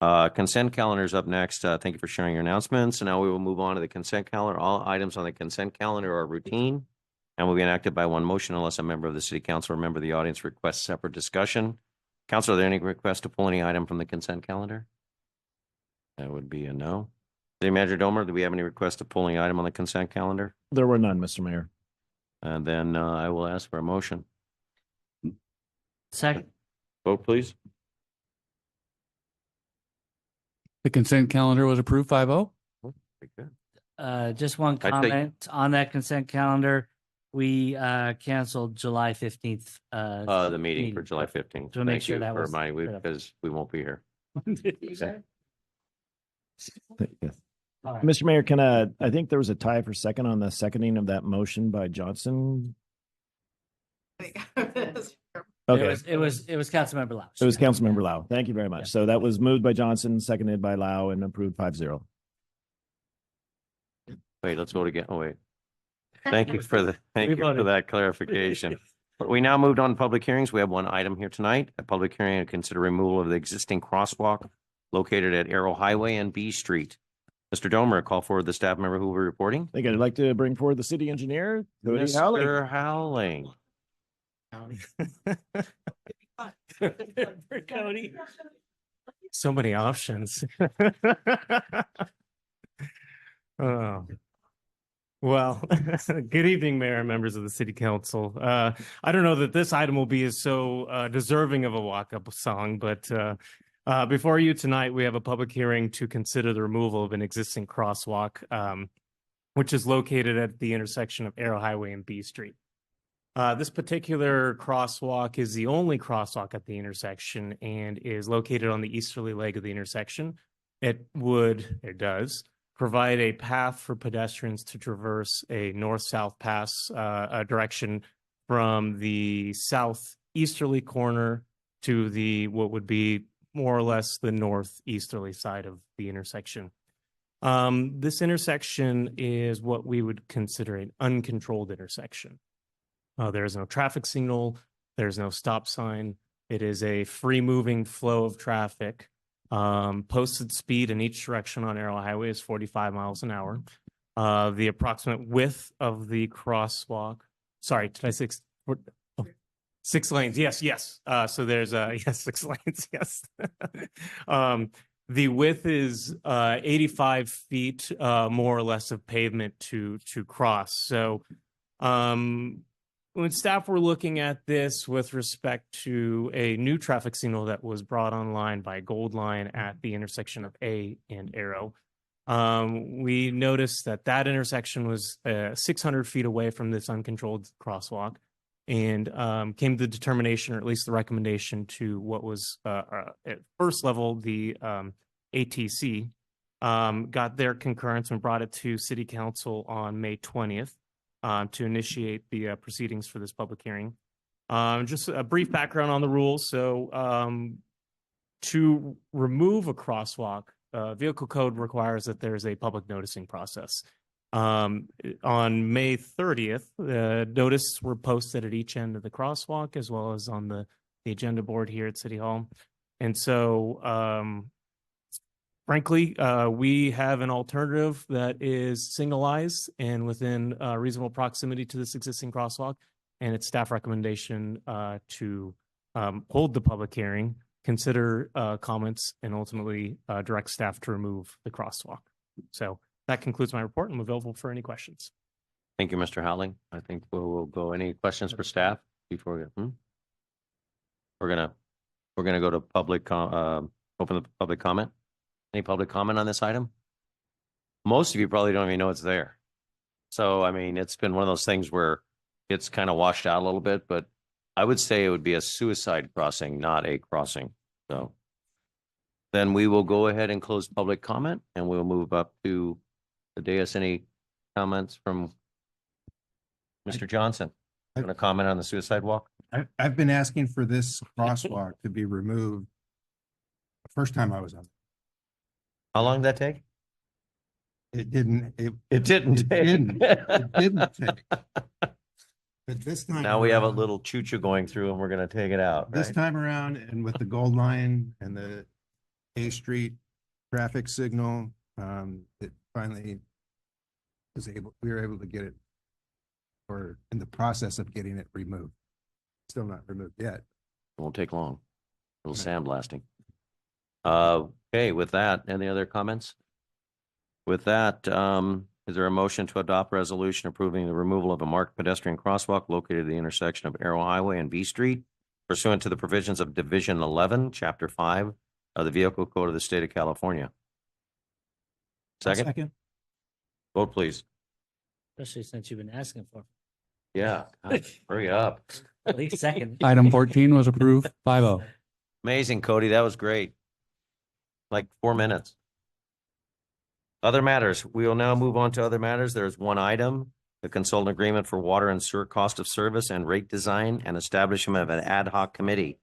Consent calendar is up next. Thank you for sharing your announcements. And now we will move on to the consent calendar. All items on the consent calendar are routine and will be enacted by one motion unless a member of the city council or member of the audience requests separate discussion. Council, are there any requests to pull any item from the consent calendar? That would be a no. City Manager Domer, do we have any requests to pull any item on the consent calendar? There were none, Mr. Mayor. And then I will ask for a motion. Second. Vote, please. The consent calendar was approved 5-0. Very good. Just one I think- comment on that consent calendar. We canceled July 15th. The meeting for July 15th. To make Thank sure you that for was reminding me cleared up. because we won't be here. Yes. All right. Mr. Mayor, I think there was a tie for second on the seconding of that motion by Johnson. Okay. It was Councilmember Lau. It was Councilmember Lau. Thank you very much. So that was moved by Johnson, seconded by Lau, and approved 5-0. Wait, let's vote again. Oh, wait. Thank you for voted. that clarification. We now moved on to public hearings. We have one item here tonight, a public hearing to consider removal of the existing crosswalk located at Arrow Highway and B Street. Mr. Domer, call forward the staff member who will be reporting. I think I'd like to bring forward the city engineer, Cody Howley. Mr. Howling. Cody. So many options. Oh. Well, good evening, Mayor and members of the City Council. I don't know that this item will be as so deserving of a walk-up song, but before you tonight, we have a public hearing to consider the removal of an existing crosswalk, which is located at the intersection of Arrow Highway and B Street. This particular crosswalk is the only crosswalk at the intersection and is located on the easterly leg of the intersection. It does provide a path for pedestrians to traverse a north-south pass direction from the southeasterly corner to what would be more or less the northeasterly side of the intersection. This intersection is what we would consider an uncontrolled intersection. There is no traffic signal. There's no stop sign. It is a free-moving flow of traffic. Posted speed in each direction on Arrow Highway is 45 miles an hour. The approximate width of the crosswalk, sorry, did I say 6 lanes? Yes. So there's 6 lanes, yes. The width is 85 feet, more or less, of pavement to cross. So when staff were looking at this with respect to a new traffic signal that was brought online by Gold Line at the intersection of A and Arrow, we noticed that intersection was 600 feet away from this uncontrolled crosswalk, and came to the determination, or at least the recommendation, to what was at first level the ATC, got their concurrence and brought it to City Council on May 20th. To initiate the proceedings for this public hearing. Just a brief background on the rules. So to remove a crosswalk, vehicle code requires that there's a public noticing process. On May 30th, notices were posted at each end of the crosswalk as well as on the agenda board here at City Hall. And so frankly, we have an alternative that is signalized and within reasonable proximity to this existing crosswalk, and it's staff recommendation to hold the public hearing, consider comments, and ultimately direct staff to remove the crosswalk. So that concludes my report. I'm available for any questions. Thank you, Mr. Howling. I think we'll go. Any questions for staff before we go? We're gonna go to public. Open the public comment. Any public comment on this item? Most of you probably don't even know it's there. So, I mean, it's been one of those things where it's kind of washed out a little bit, but I would say it would be a suicide crossing, not a crossing. So then we will go ahead and close public comment and we'll move up to the dais. Any comments from Mr. Johnson? Want to comment on the suicide walk? I've been asking for this crosswalk to be removed the first time I was on. How long did that take? It didn't. It didn't take. It didn't take. But this time Now we have a around- little choo-choo going through and we're going to take it out. This right? time around, and with the Gold Line and the A Street traffic signal, it finally we were able to get it, or in the process of getting it removed. Still not removed yet. It won't take long. A little sandblasting. Okay, with that, any other comments? With that, is there a motion to adopt resolution approving the removal of a marked pedestrian crosswalk located at the intersection of Arrow Highway and B Street pursuant to the provisions of Division 11, Chapter 5 of the Vehicle Code of the State of California? Second? Vote, please. Especially since you've been asking for. Yeah, God, hurry up. At least second. Item 14 was approved 5-0. Amazing, Cody. That was great. Like 4 minutes. Other matters. We will now move on to other matters. There's one item, the consultant agreement for water and sewer cost of service and rate design and establishment of an ad hoc committee.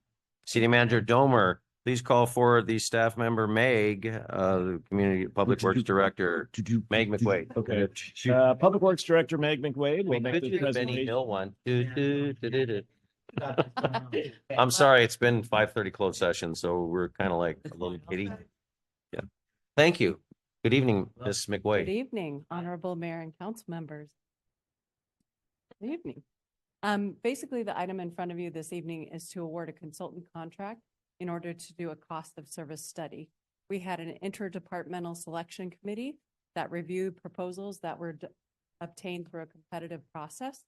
City Manager Domer, please call for the staff member Meg, the Community Public Works Director, Meg McWade. Okay. Public Works Director Meg McWade will make Could the do the Benny presentation. Hill one. I'm sorry, it's been 5:30 closed session, so we're kind of like a little giddy. Yeah. Thank you. Good evening, Ms. Good McWade. evening, honorable mayor and council members. Good evening. Basically, the item in front of you this evening is to award a consultant contract in order to do a cost of service study. We had an interdepartmental selection committee that reviewed proposals that were obtained through a competitive process.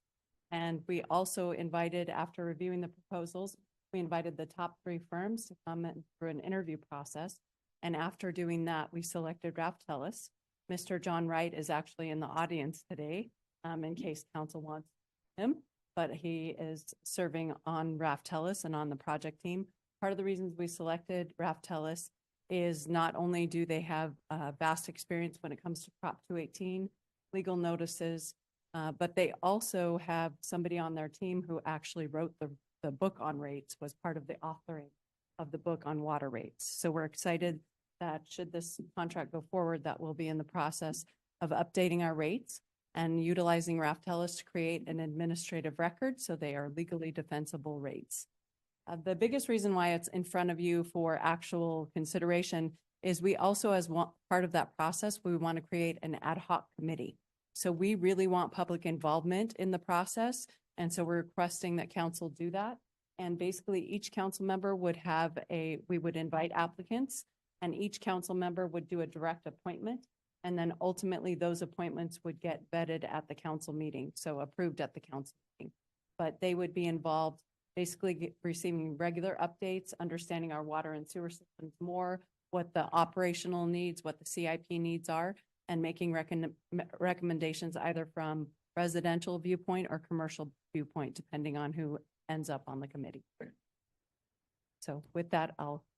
And we also invited, after reviewing the proposals, we invited the top 3 firms to come in through an interview process. And after doing that, we selected Raftellus. Mr. John Wright is actually in the audience today, in case council wants him, but he is serving on Raftellus and on the project team. Part of the reasons we selected Raftellus is not only do they have vast experience when it comes to Prop 218, legal notices, but they also have somebody on their team who actually wrote the book on rates, was part of the authoring of the book on water rates. So we're excited that should this contract go forward, that we'll be in the process of updating our rates and utilizing Raftellus to create an administrative record so they are legally defensible rates. The biggest reason why it's in front of you for actual consideration is we also, as part of that process, we want to create an ad hoc committee. So we really want public involvement in the process. And so we're requesting that council do that. And basically each council member would have we would invite applicants, and each council member would do a direct appointment. And then ultimately those appointments would get vetted at the council meeting, so approved at the council meeting. But they would be involved, basically receiving regular updates, understanding our water and sewer systems more, what the operational needs, what the CIP needs are, and making recommendations either from residential viewpoint or commercial viewpoint, depending on who ends up on the committee. So with that,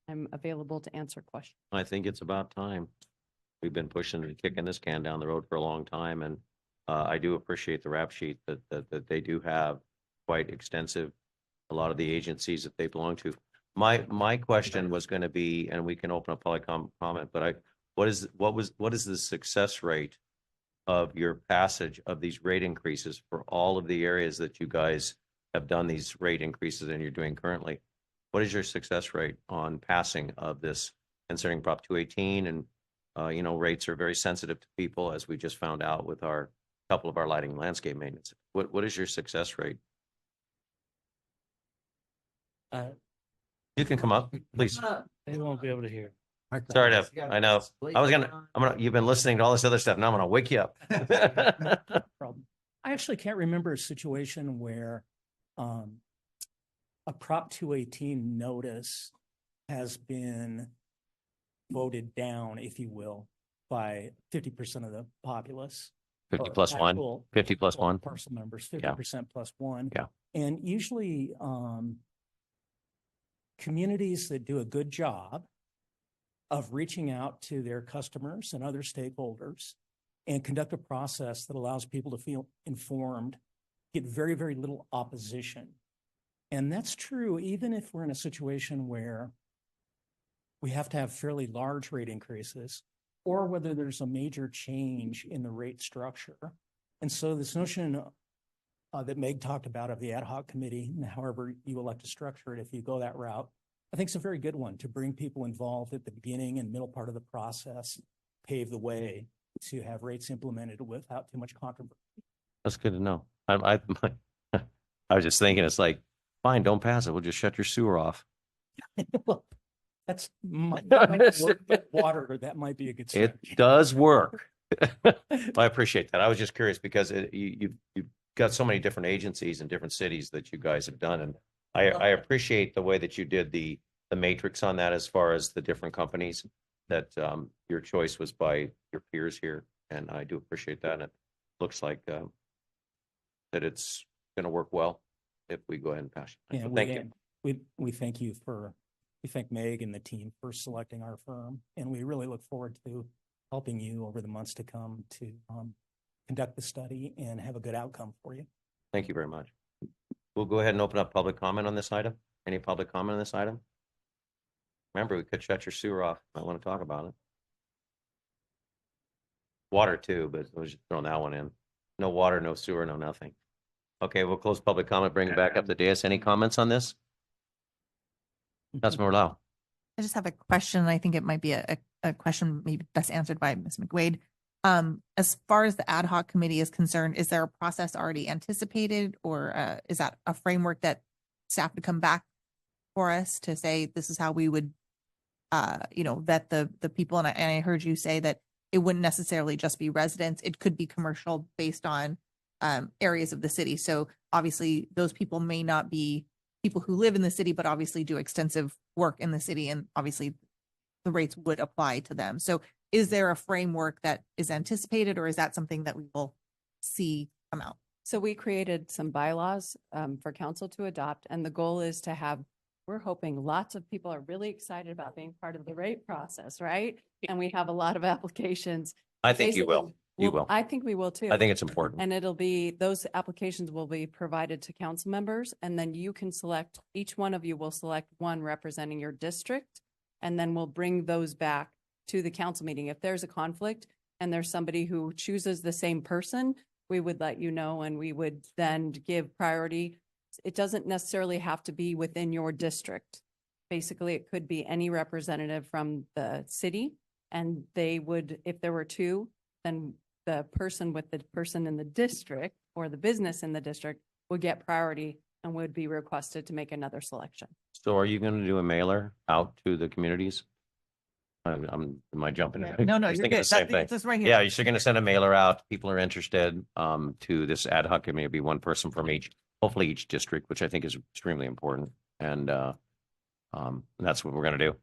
I'm available to answer questions. I think it's about time. We've been pushing and kicking this can down the road for a long time, and I do appreciate the rap sheet that they do have quite extensive. A lot of the agencies that they belong to. My question was going to be, and we can open up public comment, but what is the success rate of your passage of these rate increases for all of the areas that you guys have done these rate increases and you're doing currently? What is your success rate on passing of this, considering Prop 218 and rates are very sensitive to people, as we just found out with our couple of our lighting and landscape maintenance. What is your success rate? You can come up, please. They won't be able to hear. Sorry to, I know. You've been listening to all this other stuff. Now I'm gonna wake you up. Problem. I actually can't remember a situation where a Prop 218 notice has been voted down, if you will, by 50% of the populace. 50 plus one, 50 plus one. Parcel members, 50% plus one. Yeah. And usually communities that do a good job of reaching out to their customers and other stakeholders and conduct a process that allows people to feel informed, get very, very little opposition. And that's true even if we're in a situation where we have to have fairly large rate increases, or whether there's a major change in the rate structure. And so this notion that Meg talked about of the ad hoc committee, and however you elect to structure it, if you go that route, I think it's a very good one to bring people involved at the beginning and middle part of the process, pave the way to have rates implemented without too much controversy. That's good to know. I was just thinking, it's like, fine, don't pass it. We'll just shut your sewer off. Well, that might work, but water, that might be a good strategy. It does work. I appreciate that. I was just curious because you've got so many different agencies in different cities that you guys have done. And I appreciate the way that you did the matrix on that, as far as the different companies that your choice was by your peers here. And I do appreciate that. And it looks like that it's going to work well if we go ahead and pass it. Yeah, So thank you. We thank you we thank Meg and the team for selecting our firm. And we really look forward to helping you over the months to come to conduct the study and have a good outcome for you. Thank you very much. We'll go ahead and open up public comment on this item. Any public comment on this item? Remember, we could shut your sewer off. Might want to talk about it. Water too, but I was just throwing that one in. No water, no sewer, no nothing. Okay, we'll close public comment, bring it back up to dais. Any comments on this? Councilmember Lau. I just have a question. I think it might be a question maybe best answered by Ms. McWade. As far as the ad hoc committee is concerned, is there a process already anticipated, or is that a framework that staff would come back for us to say, this is how we would, vet the people? And I heard you say that it wouldn't necessarily just be residents. It could be commercial based on areas of the city. So obviously those people may not be people who live in the city, but obviously do extensive work in the city, and obviously the rates would apply to them. So is there a framework that is anticipated, or is that something that we will see come out? So we created some bylaws for council to adopt, and the goal is to have, we're hoping lots of people are really excited about being part of the rate process, right? And we have a lot of applications. I think you will. Basically, You well, will. I think we will too. I think it's important. And it'll be, those applications will be provided to council members, and then you can select, each one of you will select one representing your district, and then we'll bring those back to the council meeting. If there's a conflict and there's somebody who chooses the same person, we would let you know, and we would then give priority. It doesn't necessarily have to be within your district. Basically, it could be any representative from the city, and they would, if there were two, then the person with the person in the district or the business in the district would get priority and would be requested to make another selection. So are you going to do a mailer out to the communities? Am I jumping? No, I no, was you're thinking the good. same thing. That's right here. Yeah, you're going to send a mailer out. People are interested to this ad hoc committee. It'll be one person from each, hopefully each district, which I think is extremely important. And that's what we're going to do.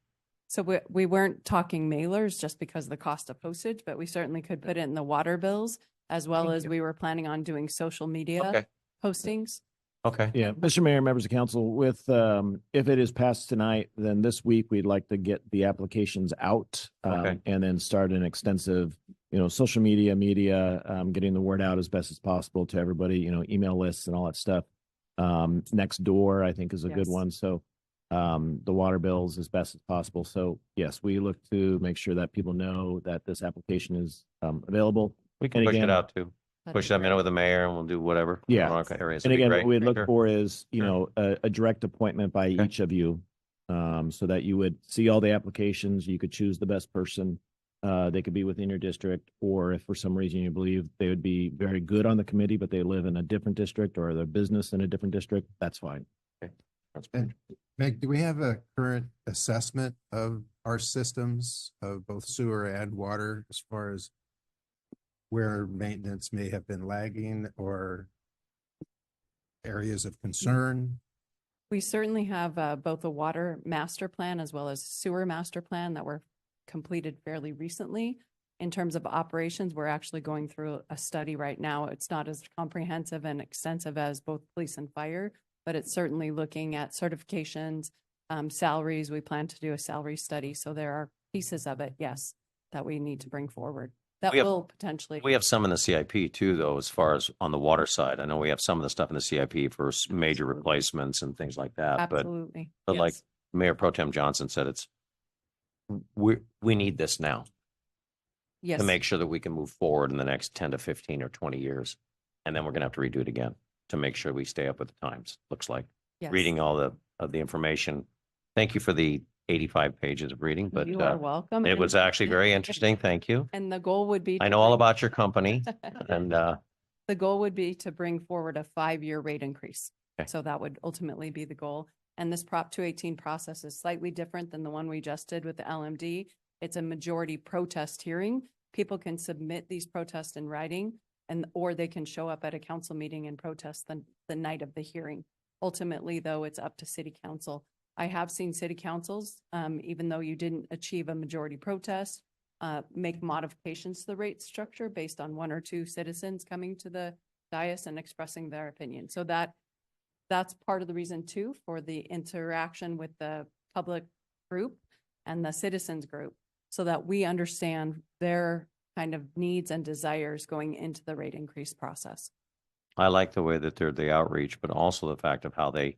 So we weren't talking mailers just because of the cost of postage, but we certainly could put it in the water bills, as well as we were planning on doing social media Okay. postings. Okay. Yeah, Mr. Mayor, members of council, with, if it is passed tonight, then this week we'd like to get the applications out. Okay. And then start an extensive, social media, getting the word out as best as possible to everybody, email lists and all that stuff. Next door, I think, is a good Yes. one. So, the water bills as best as possible. So yes, we look to make sure that people know that this application is, available. We can And push again- it out too. That'd Push be them in great. with the mayor and we'll do whatever. Yeah. in our areas. And It'd be again, great. what we'd look Sure. for is, Sure. a direct appointment by Okay. each of you. So that you would see all the applications, you could choose the best person. They could be within your district, or if for some reason you believe they would be very good on the committee, but they live in a different district or their business in a different district, that's fine. That's And Meg, do we have a current assessment of our systems of both sewer and water as far as where maintenance may have been lagging or areas of concern? We certainly have both a water master plan as well as sewer master plan that were completed fairly recently. In terms of operations, we're actually going through a study right now. It's not as comprehensive and extensive as both police and fire, but it's certainly looking at certifications, salaries. We plan to do a salary study. So there are pieces of it, yes, that we need to bring forward. That We have- will potentially. We have some in the CIP too, though, as far as on the water side. I know we have some of the stuff in the CIP for major replacements and things like that, but Absolutely. like yes. Mayor Pro Tem Johnson said, we need this now Yes. to make sure that we can move forward in the next 10 to 15 or 20 years. And then we're going to have to redo it again to make sure we stay up with the times, looks like. Yes. Reading all of the information. Thank you for the 85 pages of reading, but You are welcome. it And- was actually very interesting. Thank you. And the goal would be. I to know all bring- about your company and The goal would be to bring forward a 5-year rate increase. Okay. So that would ultimately be the goal. And this Prop 218 process is slightly different than the one we just did with the LMD. It's a majority protest hearing. People can submit these protests in writing or they can show up at a council meeting and protest the night of the hearing. Ultimately, though, it's up to city council. I have seen city councils, even though you didn't achieve a majority protest, make modifications to the rate structure based on 1 or 2 citizens coming to the dais and expressing their opinion. So that's part of the reason too, for the interaction with the public group and the citizens group, so that we understand their kind of needs and desires going into the rate increase process. I like the way that they're the outreach, but also the fact of how they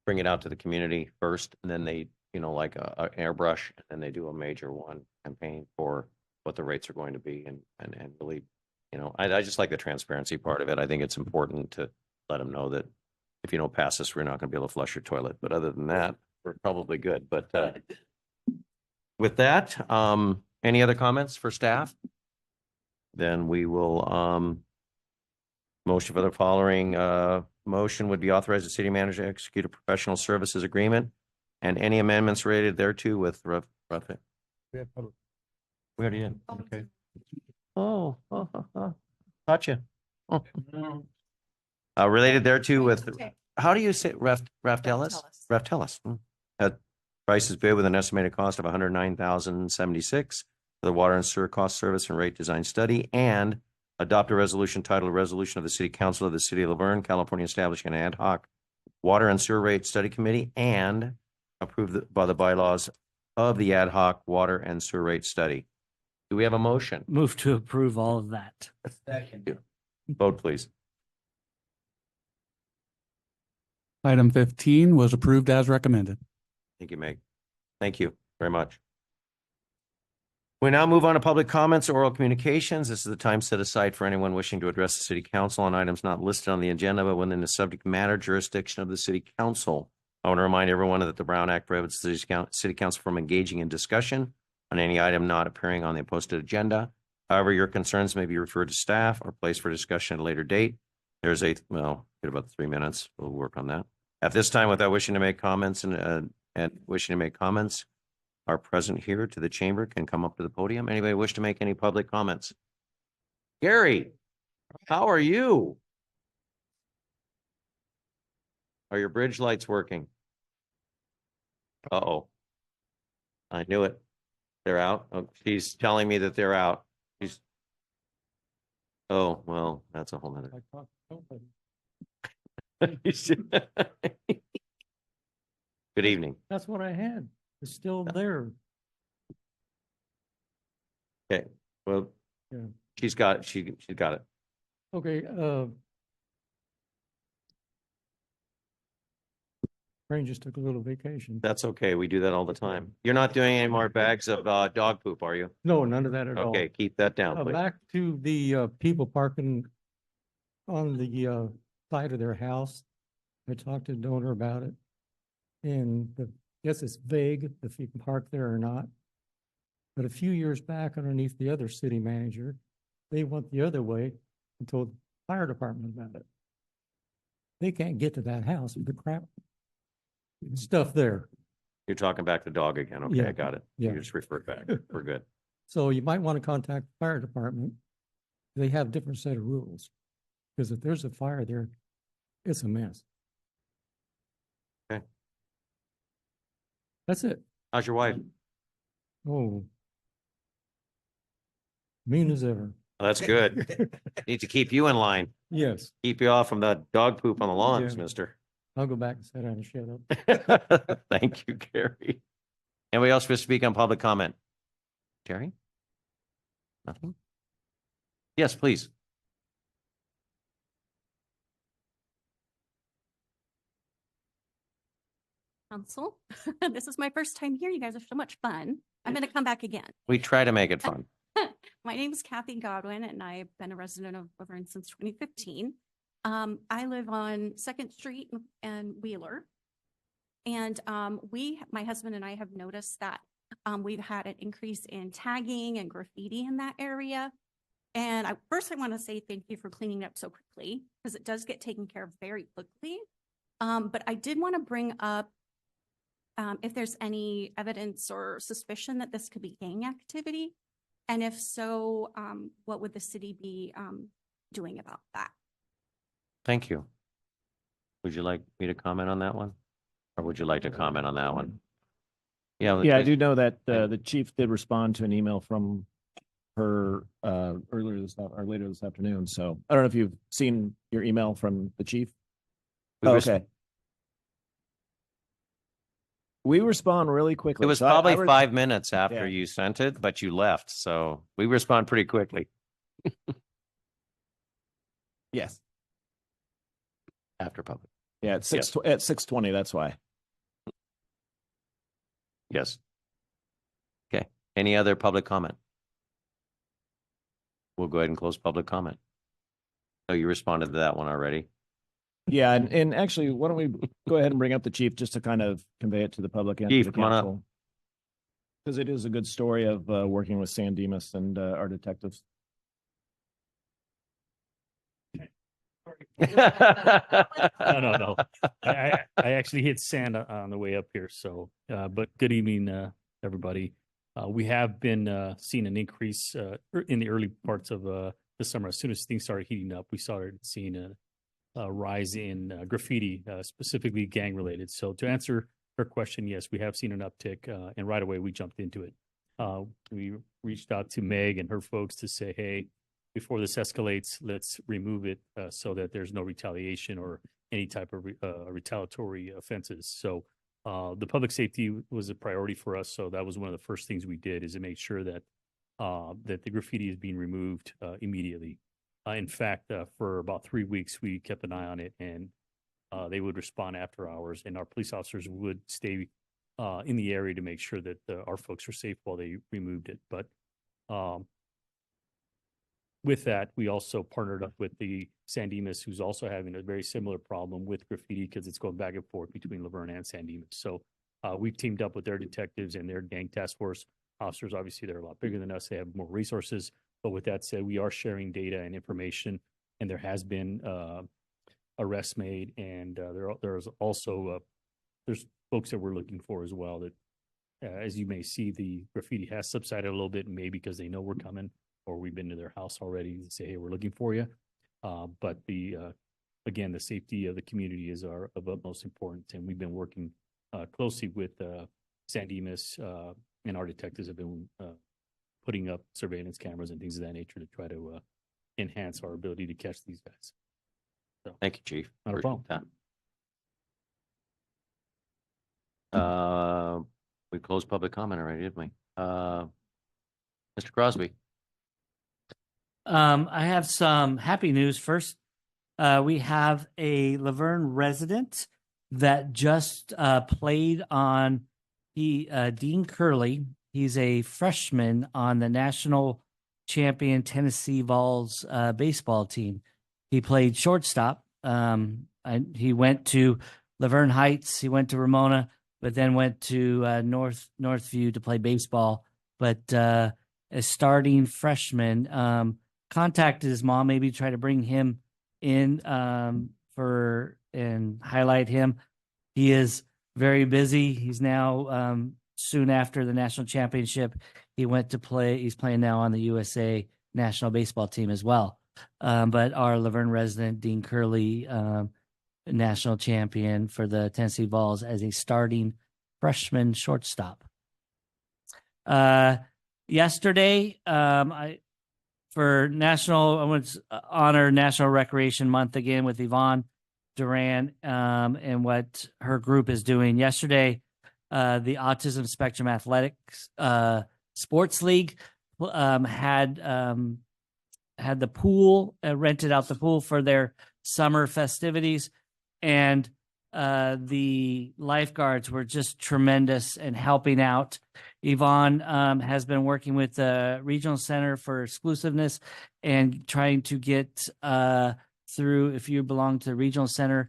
bring it out to the community first, and then they, like a airbrush, and then they do a major one campaign for what the rates are going to be and really you know, I just like the transparency part of it. I think it's important to let them know that if you don't pass this, we're not going to be able to flush your toilet. But other than that, we're probably good. But with that, any other comments for staff? Then we will motion for the following motion would be authorize the city manager to execute a professional services agreement and any amendments related thereto with We have public. we already did. Okay. Oh, gotcha. Oh. Related thereto with, how do you say, Raftellus? Raftellus. Price is bid with an estimated cost of $109,076 for the water and sewer cost service and rate design study, and adopt a resolution titled Resolution of the City Council of the City of Laverne, California, establishing an ad hoc water and sewer rate study committee, and approved by the bylaws of the ad hoc water and sewer rate study. Do we have a motion? Move to approve all of that. Vote, please. Item 15 was approved as recommended. Thank you, Meg. Thank you very much. We now move on to public comments, oral communications. This is the time set aside for anyone wishing to address the city council on items not listed on the agenda, but within the subject matter jurisdiction of the city council. I want to remind everyone that the Brown Act prohibits the city council from engaging in discussion on any item not appearing on the posted agenda. However, your concerns may be referred to staff or placed for discussion at a later date. There's well, get about 3 minutes. We'll work on that. At this time, without wishing to make comments and wishing to make comments, are present here to the chamber can come up to the podium. Anybody wish to make any public comments? Gary, how are you? Are your bridge lights working? Uh-oh. I knew it. They're out. Oh, she's telling me that they're out. She's... Oh, well, that's a whole nother. Good evening. That's what I had. It's still there. Okay, well, Yeah. she's got it. Okay, Rain just took a little vacation. That's okay. We do that all the time. You're not doing any more bags of dog poop, are you? No, none of that at all. Okay, keep that down, please. Back to the people parking on the side of their house. I talked to the donor about it. And yes, it's vague if you can park there or not. But a few years back, underneath the other city manager, they went the other way and told the fire department about it. They can't get to that house with the crap stuff there. You're talking back to dog again. Okay, Yeah. I got it. Yeah. You just referred back. We're good. So you might want to contact the fire department. They have a different set of rules. Because if there's a fire there, it's a mess. Okay. That's it. How's your wife? Oh. Mean as ever. Well, that's good. Need to keep you in line. Yes. Keep you off from the dog poop on the lawns, Yeah. mister. I'll go back and sit down and shut up. Thank you, Gary. Anybody else wish to speak on public comment? Terry? Nothing? Yes, please. Council. This is my first time here. You guys are so much fun. I'm going to come back again. We try to make it fun. My name is Kathy Godwin, and I've been a resident of Laverne since 2015. I live on 2nd Street and Wheeler. And my husband and I have noticed that we've had an increase in tagging and graffiti in that area. And I want to say thank you for cleaning up so quickly, because it does get taken care of very quickly. But I did want to bring up if there's any evidence or suspicion that this could be gang activity. And if so, what would the city be doing about that? Thank you. Would you like me to comment on that one? Or would you like to comment on that one? Yeah. Yeah, I do know that the chief did respond to an email from her later this afternoon. So I don't know if you've seen your email from the chief. We Okay. We respond really quickly. It was So probably I 5 minutes after Yeah. you sent it, but you left. So we respond pretty quickly. Yes. After public. Yeah, at 6:20, that's why. Yes. Okay. Any other public comment? we'll go ahead and close public comment. Oh, you responded to that one already. Yeah, and actually, why don't we go ahead and bring up the chief just to kind of convey it to the public and to Chief, the come on up. council. Because it is a good story of working with San Dimas and our detectives. No. I actually hit sand on the way up here. So, but good evening, everybody. We have been seeing an increase in the early parts of the summer. As soon as things started heating up, we started seeing a rise in graffiti, specifically gang related. So to answer her question, yes, we have seen an uptick, and right away we jumped into it. We reached out to Meg and her folks to say, hey, before this escalates, let's remove it so that there's no retaliation or any type of retaliatory offenses. So the public safety was a priority for us. So that was one of the first things we did, is to make sure that that the graffiti is being removed immediately. In fact, for about 3 weeks, we kept an eye on it, and they would respond after hours, and our police officers would stay in the area to make sure that our folks were safe while they removed it. But with that, we also partnered up with the San Dimas, who's also having a very similar problem with graffiti because it's going back and forth between Laverne and San Dimas. So we've teamed up with their detectives and their gang task force officers. Obviously, they're a lot bigger than us. They have more resources. But with that said, we are sharing data and information, and there has been arrests made, and there's also there's folks that we're looking for as well. That, as you may see, the graffiti has subsided a little bit, maybe because they know we're coming, or we've been to their house already and say, hey, we're looking for you. But again, the safety of the community is of utmost importance, and we've been working closely with San Dimas, and our detectives have been putting up surveillance cameras and things of that nature to try to enhance our ability to catch these guys. So, Thank you, Chief. Not a Appreciate problem. that. We closed public comment already, didn't we? Mr. Crosby. I have some happy news. First, we have a Laverne resident that just played on Dean Curley. He's a freshman on the national champion Tennessee Vols baseball team. He played shortstop. He went to Laverne Heights. He went to Ramona, but then went to Northview to play baseball. But a starting freshman contacted his mom, maybe try to bring him in and highlight him. He is very busy. He's now soon after the national championship, he went to play. He's playing now on the USA national baseball team as well. But our Laverne resident, Dean Curley, national champion for the Tennessee Vols as a starting freshman shortstop. Yesterday, I want to honor National Recreation Month again with Yvonne Duran and what her group is doing. Yesterday, the Autism Spectrum Athletics Sports League had the pool, rented out the pool for their summer festivities, and the lifeguards were just tremendous and helping out. Yvonne has been working with the Regional Center for Exclusiveness and trying to get through, if you belong to the Regional Center,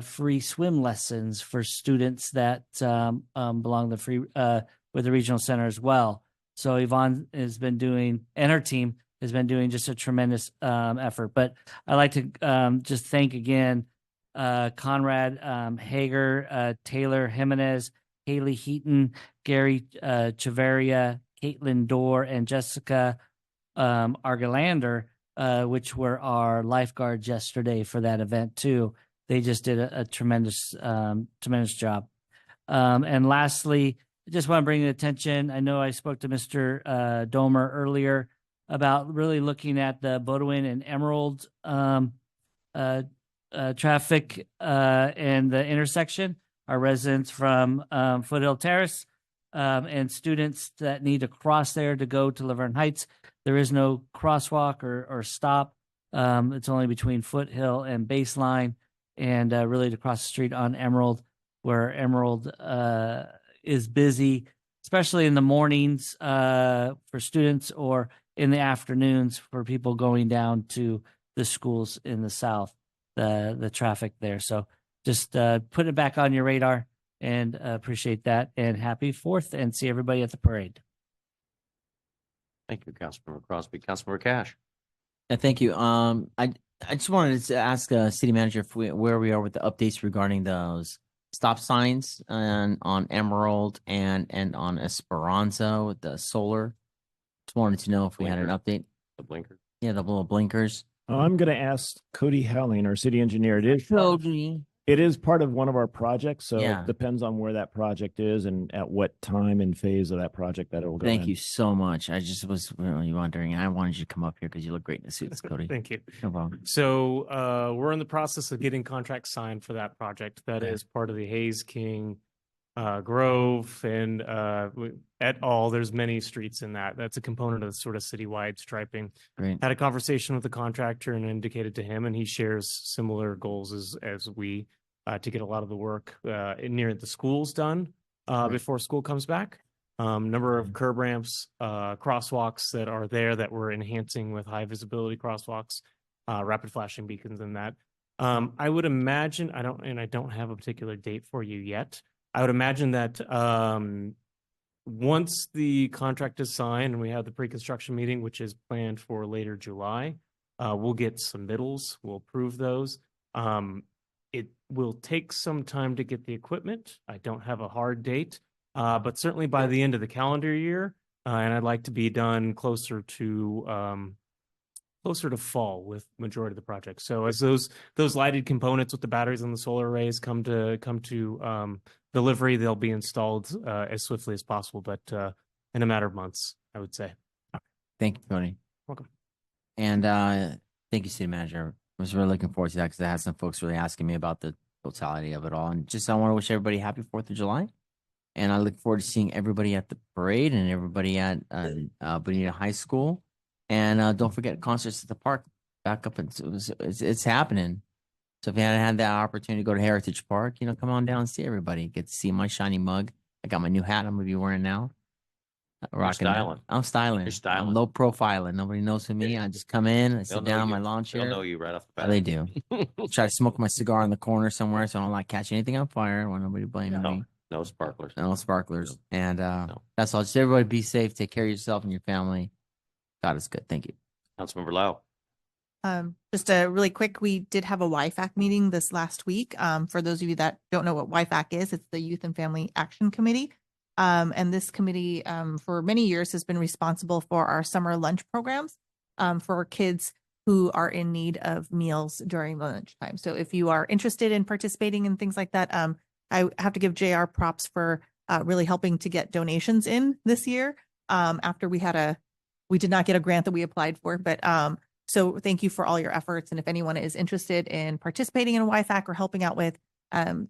free swim lessons for students that belong to with the Regional Center as well. So Yvonne has been doing, and her team has been doing just a tremendous effort. But I'd like to just thank again Conrad Hager, Taylor Jimenez, Haley Heaton, Gary Chaveria, Caitlin Dorr, and Jessica Argelander, which were our lifeguards yesterday for that event too. They just did a tremendous job. And lastly, I just want to bring attention. I know I spoke to Mr. Domer earlier about really looking at the Bodwin and Emerald traffic and the intersection. Our residents from Foothill Terrace and students that need to cross there to go to Laverne Heights. There is no crosswalk or stop. It's only between Foothill and Baseline, and really to cross the street on Emerald, where Emerald is busy, especially in the mornings for students or in the afternoons for people going down to the schools in the south, the traffic there. So just put it back on your radar and appreciate that. And happy 4th and see everybody at the parade. Thank you, Councilmember Crosby. Councilmember Cash. Thank you. I just wanted to ask city manager if where we are with the updates regarding those stop signs on Emerald and on Esperanza with the solar. Just wanted to know if we had an update. The blinker. Yeah, the little blinkers. I'm going to ask Cody Helling, our city engineer. It is part of one of our projects, so Yeah. it depends on where that project is and at what time and phase of that project that it will go Thank in. you so much. I just was really wondering. I wanted you to come up here because you look great in the suits, Cody. Thank you. No problem. So we're in the process of getting contracts signed for that project. That Okay. is part of the Hayes King Grove and et al. There's many streets in that. That's a component of the sort of citywide striping. Great. Had a conversation with the contractor and indicated to him, and he shares similar goals as we to get a lot of the work near the schools done before school comes back. Number of curb ramps, crosswalks that are there that we're enhancing with high visibility crosswalks, rapid flashing beacons and that. I would imagine, I don't have a particular date for you yet. I would imagine that once the contract is signed and we have the pre-construction meeting, which is planned for later July, we'll get submittals, we'll approve those. It will take some time to get the equipment. I don't have a hard date, but certainly by the end of the calendar year, and I'd like to be done closer to fall with majority of the project. So as those lighted components with the batteries and the solar arrays come to delivery, they'll be installed as swiftly as possible, but in a matter of months, I would say. Thank you, Cody. Welcome. And thank you, city manager. I was really looking forward to that because I had some folks really asking me about the totality of it all. And just I want to wish everybody happy 4th of July. And I look forward to seeing everybody at the parade and everybody at Bonita High School. And don't forget concerts at the park back up. It's happening. So if you hadn't had that opportunity to go to Heritage Park, come on down and see everybody. Get to see my shiny mug. I got my new hat I'm going to be wearing now. Rocking that. styling. I'm styling. You're styling. I'm low profiling. Nobody knows who me. I just come in, I sit down on my lawn chair. They'll know you right off the Yeah, bat. they do. Try to smoke my cigar in the corner somewhere so I don't like catch anything on fire. I want nobody blaming me. No sparklers. No sparklers. And that's all. Just everybody be safe. Take care of yourself and your family. God is good. Thank you. Councilmember Lau. Just a really quick, we did have a YFAC meeting this last week. For those of you that don't know what YFAC is, it's the Youth and Family Action Committee. And this committee for many years has been responsible for our summer lunch programs for kids who are in need of meals during the lunchtime. So if you are interested in participating in things like that, I have to give JR props for really helping to get donations in this year after we did not get a grant that we applied for, but so thank you for all your efforts. And if anyone is interested in participating in YFAC or helping out with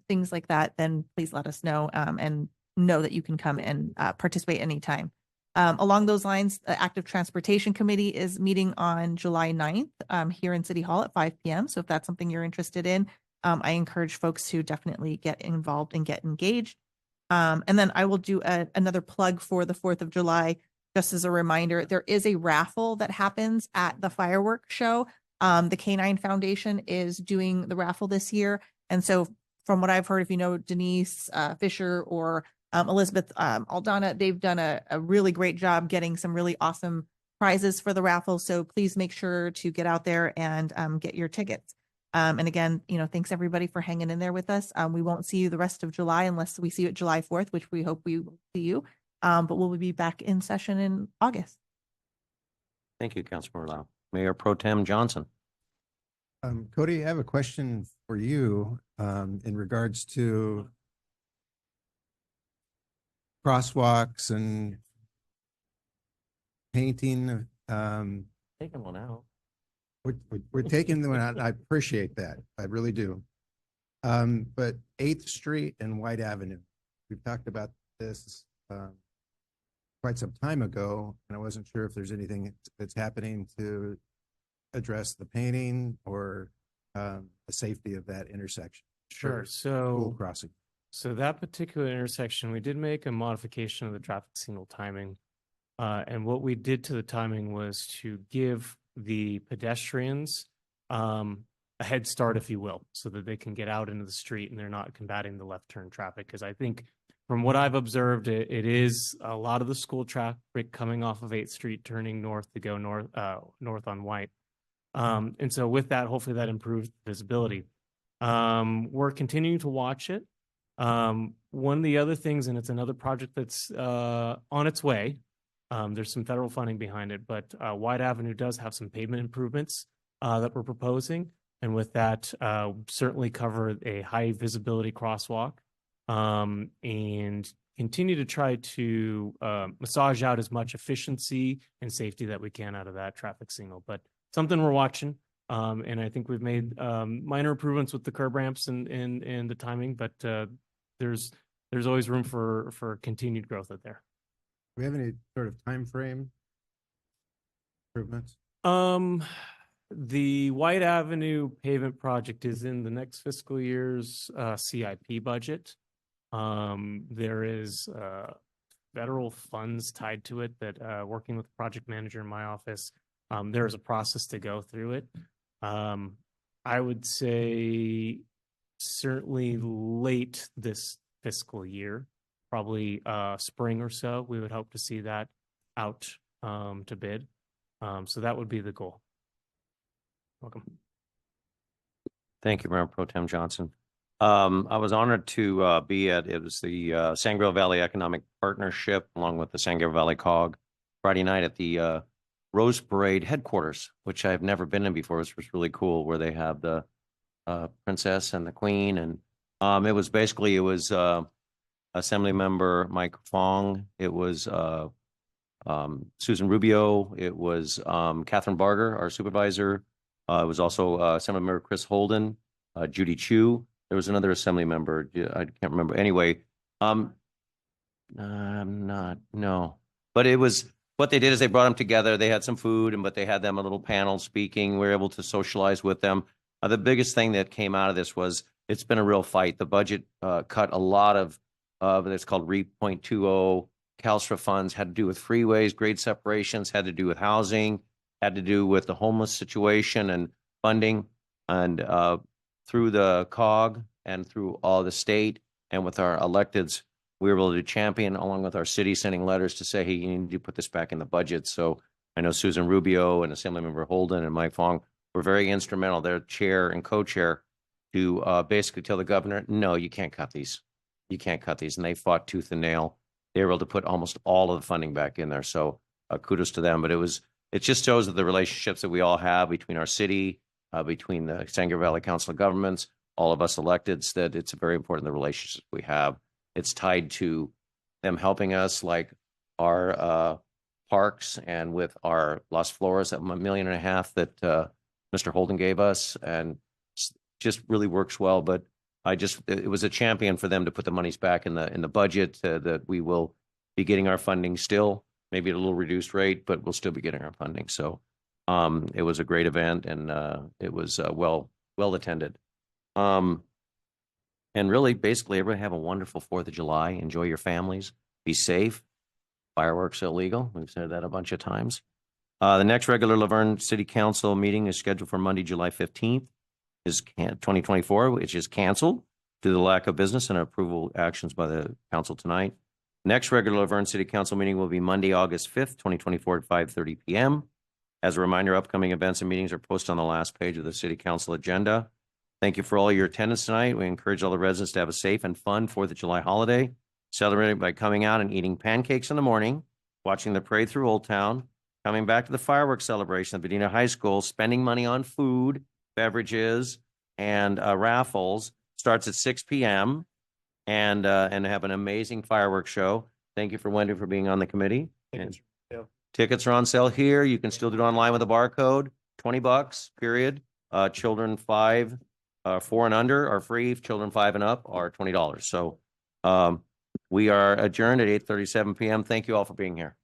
things like that, then please let us know and know that you can come and participate anytime. Along those lines, the Active Transportation Committee is meeting on July 9th here in City Hall at 5 p.m. So if that's something you're interested in, I encourage folks to definitely get involved and get engaged. And then I will do another plug for the 4th of July. Just as a reminder, there is a raffle that happens at the fireworks show. The Canine Foundation is doing the raffle this year. And so from what I've heard, if you know Denise Fisher or Elizabeth Aldana, they've done a really great job getting some really awesome prizes for the raffle. So please make sure to get out there and get your tickets. And again, thanks everybody for hanging in there with us. We won't see you the rest of July unless we see you at July 4th, which we hope we will see you. But we'll be back in session in August. Thank you, Councilmember Lau. Mayor Pro Tem Johnson. Cody, I have a question for you in regards to crosswalks and painting. Taking one out. We're taking one out. I appreciate that. I really do. But 8th Street and White Avenue, we've talked about this quite some time ago, and I wasn't sure if there's anything that's happening to address the painting or the safety of that intersection. Sure. School crossing. So that particular intersection, we did make a modification of the traffic signal timing And what we did to the timing was to give the pedestrians a head start, if you will, so that they can get out into the street and they're not combating the left turn traffic. Because I think from what I've observed, it is a lot of the school traffic coming off of 8th Street, turning north to go north on White. And so with that, hopefully that improves visibility. We're continuing to watch it. One of the other things, and it's another project that's on its way, there's some federal funding behind it, but White Avenue does have some pavement improvements that we're proposing. And with that, certainly cover a high visibility crosswalk and continue to try to massage out as much efficiency and safety that we can out of that traffic signal. But something we're watching. And I think we've made minor improvements with the curb ramps and the timing, but there's always room for continued growth out there. Do we have any sort of time frame improvements? The White Avenue pavement project is in the next fiscal year's CIP budget. There is federal funds tied to it that working with the project manager in my office, there is a process to go through it. I would say certainly late this fiscal year, probably spring or so, we would hope to see that out to bid. So that would be the goal. Welcome. Thank you, Mayor Pro Tem Johnson. I was honored to be at, it was the San Gabriel Valley Economic Partnership along with the San Gabriel Valley COG Friday night at the Rose Parade headquarters, which I've never been in before. It was really cool where they have the princess and the queen. And it was Assembly Member Mike Fong. It was Susan Rubio. It was Catherine Barger, our supervisor. It was also Assembly Member Chris Holden, Judy Chu. There was another Assembly member. I can't remember. Anyway, I'm not, no. But it was, what they did is they brought them together. They had some food, but they had them a little panel speaking. We were able to socialize with them. The biggest thing that came out of this was it's been a real fight. The budget cut a lot of it's called REAP 0.20 CalSTRA funds, had to do with freeways, grade separations, had to do with housing, had to do with the homeless situation and funding. And through the COG and through all the state and with our electeds, we were able to champion along with our city sending letters to say, hey, you need to put this back in the budget. So I know Susan Rubio and Assemblymember Holden and Mike Fong were very instrumental, their chair and co-chair, to basically tell the governor, no, you can't cut these. You can't cut these. And they fought tooth and nail. They were able to put almost all of the funding back in there. So kudos to them. But it just shows that the relationships that we all have between our city, between the San Gabriel Valley Council of Governments, all of us electeds, that it's very important, the relationships we have. It's tied to them helping us, like our parks and with our Las Flores, that $1.5 million that Mr. Holden gave us, and just really works well. But it was a champion for them to put the monies back in the budget, that we will be getting our funding still, maybe at a little reduced rate, but we'll still be getting our funding. So it was a great event, and it was well attended. And really, basically, everybody have a wonderful 4th of July. Enjoy your families. Be safe. Fireworks are illegal. We've said that a bunch of times. The next regular Laverne City Council meeting is scheduled for Monday, July 15th, 2024, which is canceled due to the lack of business and approval actions by the council tonight. Next regular Laverne City Council meeting will be Monday, August 5th, 2024 at 5:30 p.m. As a reminder, upcoming events and meetings are posted on the last page of the City Council agenda. Thank you for all your attendance tonight. We encourage all the residents to have a safe and fun 4th of July holiday, celebrating by coming out and eating pancakes in the morning, watching the parade through Old Town, coming back to the fireworks celebration at Medina High School, spending money on food, beverages, and raffles. Starts at 6 p.m. and have an amazing fireworks show. Thank you for Wendy for being on the committee. Tickets are on sale here. You can still do it online with a barcode. $20, period. Children 4 and under are free. Children 5 and up are $20. So we are adjourned at 8:37 p.m. Thank you all for being here.